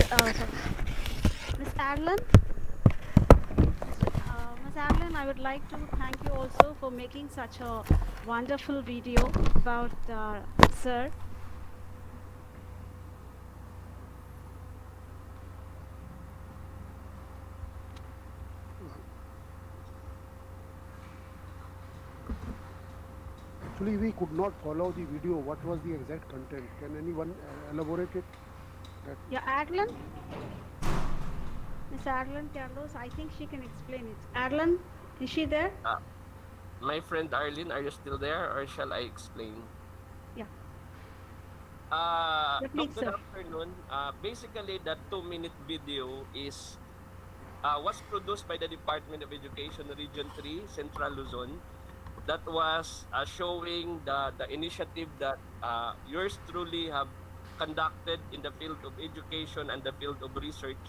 Sorry, Miss Adlin. Ms. Adeline, I would like to thank you also for making such a wonderful video about Sir. Actually, we could not follow the video. What was the exact content? Can anyone elaborate it? That Yeah, Adeline, Miss Adeline Carlos, I think she can explain it. Adeline, is she there? My friend Arlene, are you still there or shall I explain? Yeah. Yeah, please, Good sir. afternoon. Basically, that 2-minute video was produced by the Department of Education Region 3, Central Luzon. That was showing the initiative that yours truly have conducted in the field of education and the field of research.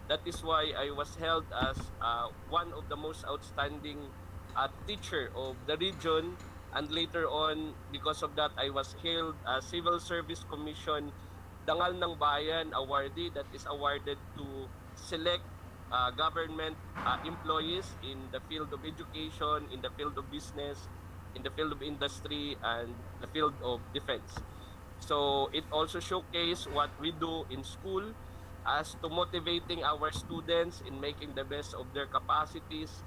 That is why I was held as one of the most outstanding teacher of the region. And later on, because of that, I was hailed as Civil Service Commission Dangal ng Bayan awardee that is awarded to select government employees in the field of education, in the field of business, in the field of industry, and the field of defense. So it also showcased what we do in school as to motivating our students in making the best of their capacities.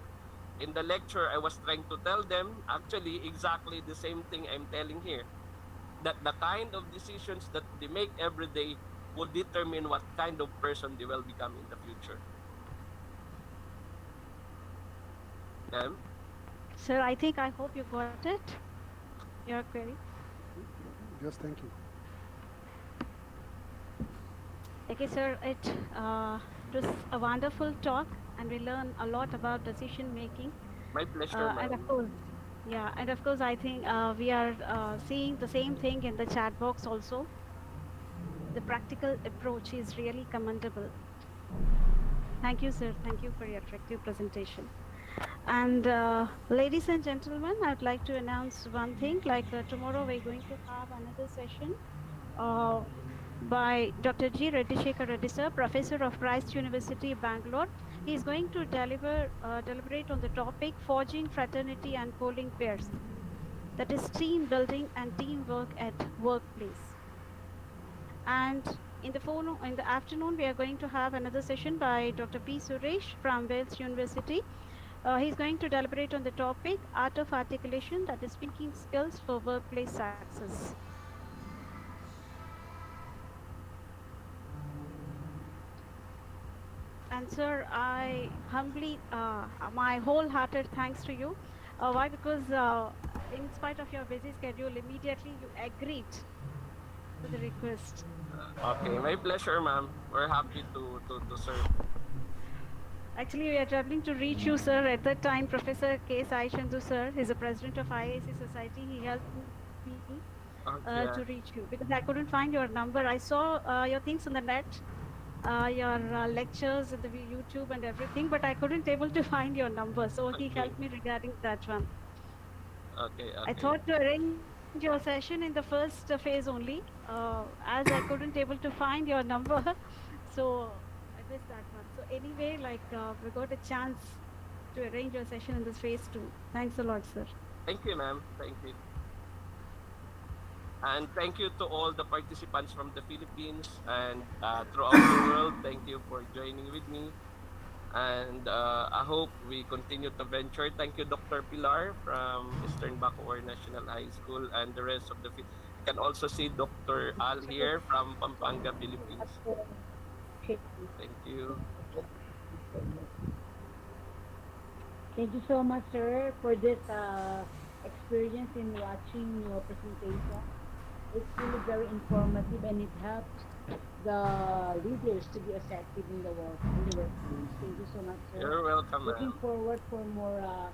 In the lecture, I was trying to tell them actually exactly the same thing I'm telling here, that the kind of decisions that they make every day will determine what kind of person they will become in the future. Ma'am? Sir, I hope you got it. Your query. yes, thank you. Okay, sir, it was a wonderful talk, and we learned a lot about decision making. My pleasure, And ma'am. of course, yeah, and of course, I think we are seeing the same thing in the chat box also. The practical approach is really commendable. Thank you, sir. Thank you for your effective presentation. And ladies and gentlemen, I'd like to announce one thing. Like tomorrow, we're going to have another session uh, by Dr. G. Reddy Shekhar Reddy, sir, Professor of Christ University, Bangalore. He is going to deliberate on the topic forging fraternity and polling pairs. That is team building and teamwork at workplace. And in the afternoon, we are going to have another session by Dr. P. Suresh from Wales University. He's going to deliberate on the topic art of articulation, that is speaking skills for workplace success. And sir, I humbly, my wholehearted thanks to you. Why? Because in spite of your busy schedule, immediately you agreed to the request. Okay, my pleasure, ma'am. We're happy to serve. Actually, we are traveling to reach you, sir. At that time, Professor K. Sai Chandu, sir, he's the president of IAC Society. He helped me to Yeah. reach you because I couldn't find your number. I saw your things on the net, your lectures in the YouTube and everything, but I couldn't able to find your number. So he Okay. helped me regarding that one. Okay, I okay. thought to arrange your session in the first phase only, as I couldn't able to find your number, so I missed that one. So anyway, like we got a chance to arrange your session in this phase 2. Thanks a lot, sir. Thank you, ma'am. Thank you. And thank you to all the participants from the Philippines and throughout the world. Thank you for joining with me. And I hope we continue to venture. Thank you, Dr. Pilar from Eastern Bacoor National High School and the rest of the you can also see Dr. Al here from Pampanga, Philippines. Thank you. Thank you so much, sir, for this experience in watching your presentation. It's really very informative and it helps the leaders to be effective in the workplace. Thank you so much, sir. You're welcome, Looking ma'am. forward for more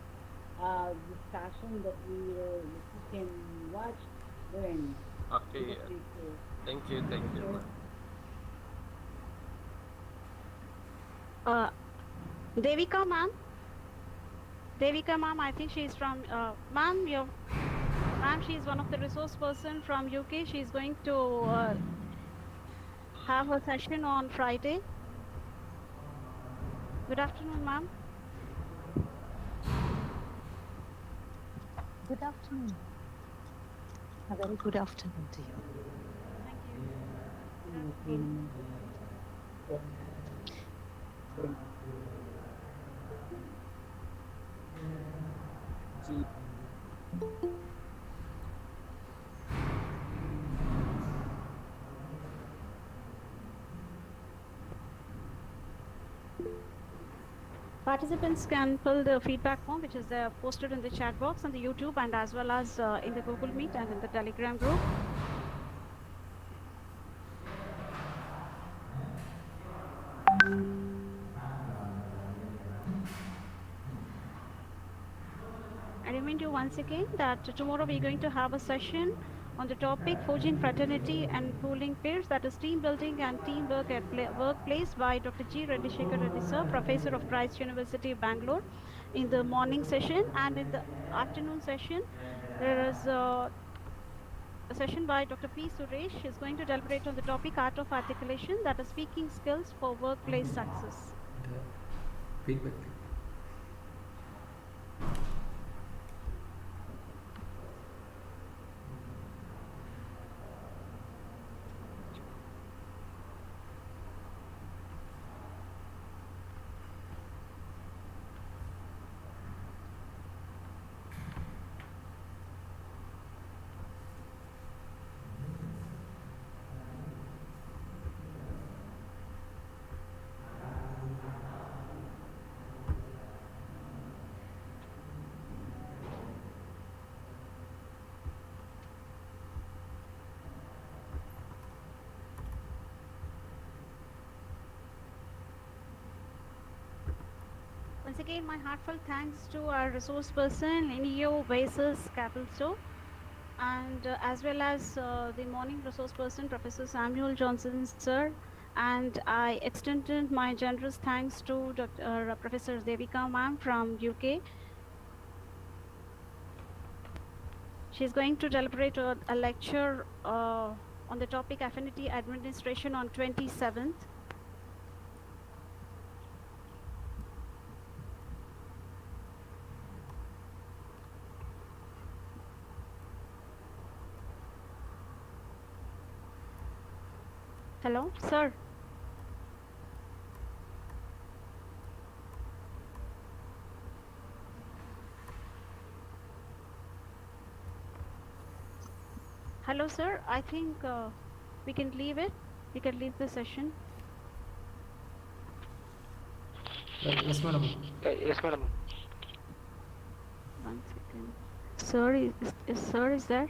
discussion that we can watch, learn in Okay. the future. Thank you, Sir. ma'am. Devika, ma'am. Devika ma'am, I think she is from, ma'am, she is one of the resource person from UK. She is going to have a session on Friday. Good afternoon, ma'am. Good afternoon. A very good afternoon to you. Thank you. Good afternoon. Participants can fill the feedback form, which is posted in the chat box on the YouTube and as well as in the Google Meet and in the Telegram group. I remind you once again that tomorrow we're going to have a session on the topic Forging Fraternity and Pooling Peers, that is team building and teamwork at workplace, by Dr. G. Reddy Shekhar Reddy sir, Professor of Christ University, Bangalore, in the morning session. And in the afternoon session, there is a session by Dr. P. Suresh. Is going to deliberate on the topic Art of Articulation, that is speaking skills for workplace success. Feedback. Once again, my heartfelt thanks to our resource person, Linio Vasis Capelso, and as well as the morning resource person, Professor Samuel Johnson, sir. And I extended my generous thanks to Professor Devika ma'am from UK. She's going to deliberate a lecture on the topic Affinity Administration on 27th. Hello, sir. Hello, sir. I think we can leave it. We can leave the session. Yes, madam. Yes, madam. One second. Sir, sir is there?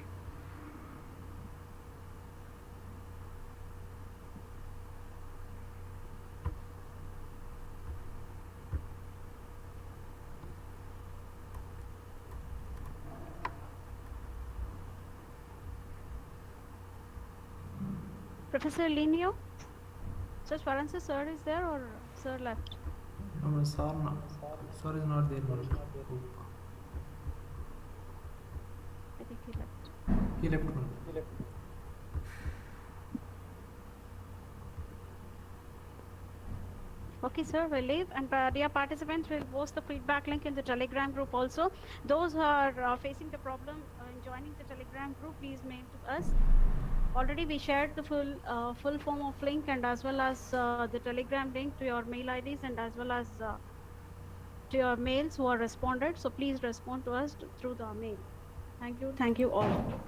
Professor Linio? Sir Swaransa, sir is there or sir left? No, sir, no. Sir is not there, madam. I think he left. He left, madam. Okay, sir, we'll leave. And dear participants, we'll post the feedback link in the Telegram group also. Those who are facing the problem in joining the Telegram group, please mail to us. Already we shared the full form of link and as well as the Telegram link to your mail IDs and as well as to your mails who are responded. So please respond to us through the mail. Thank you. Thank you all.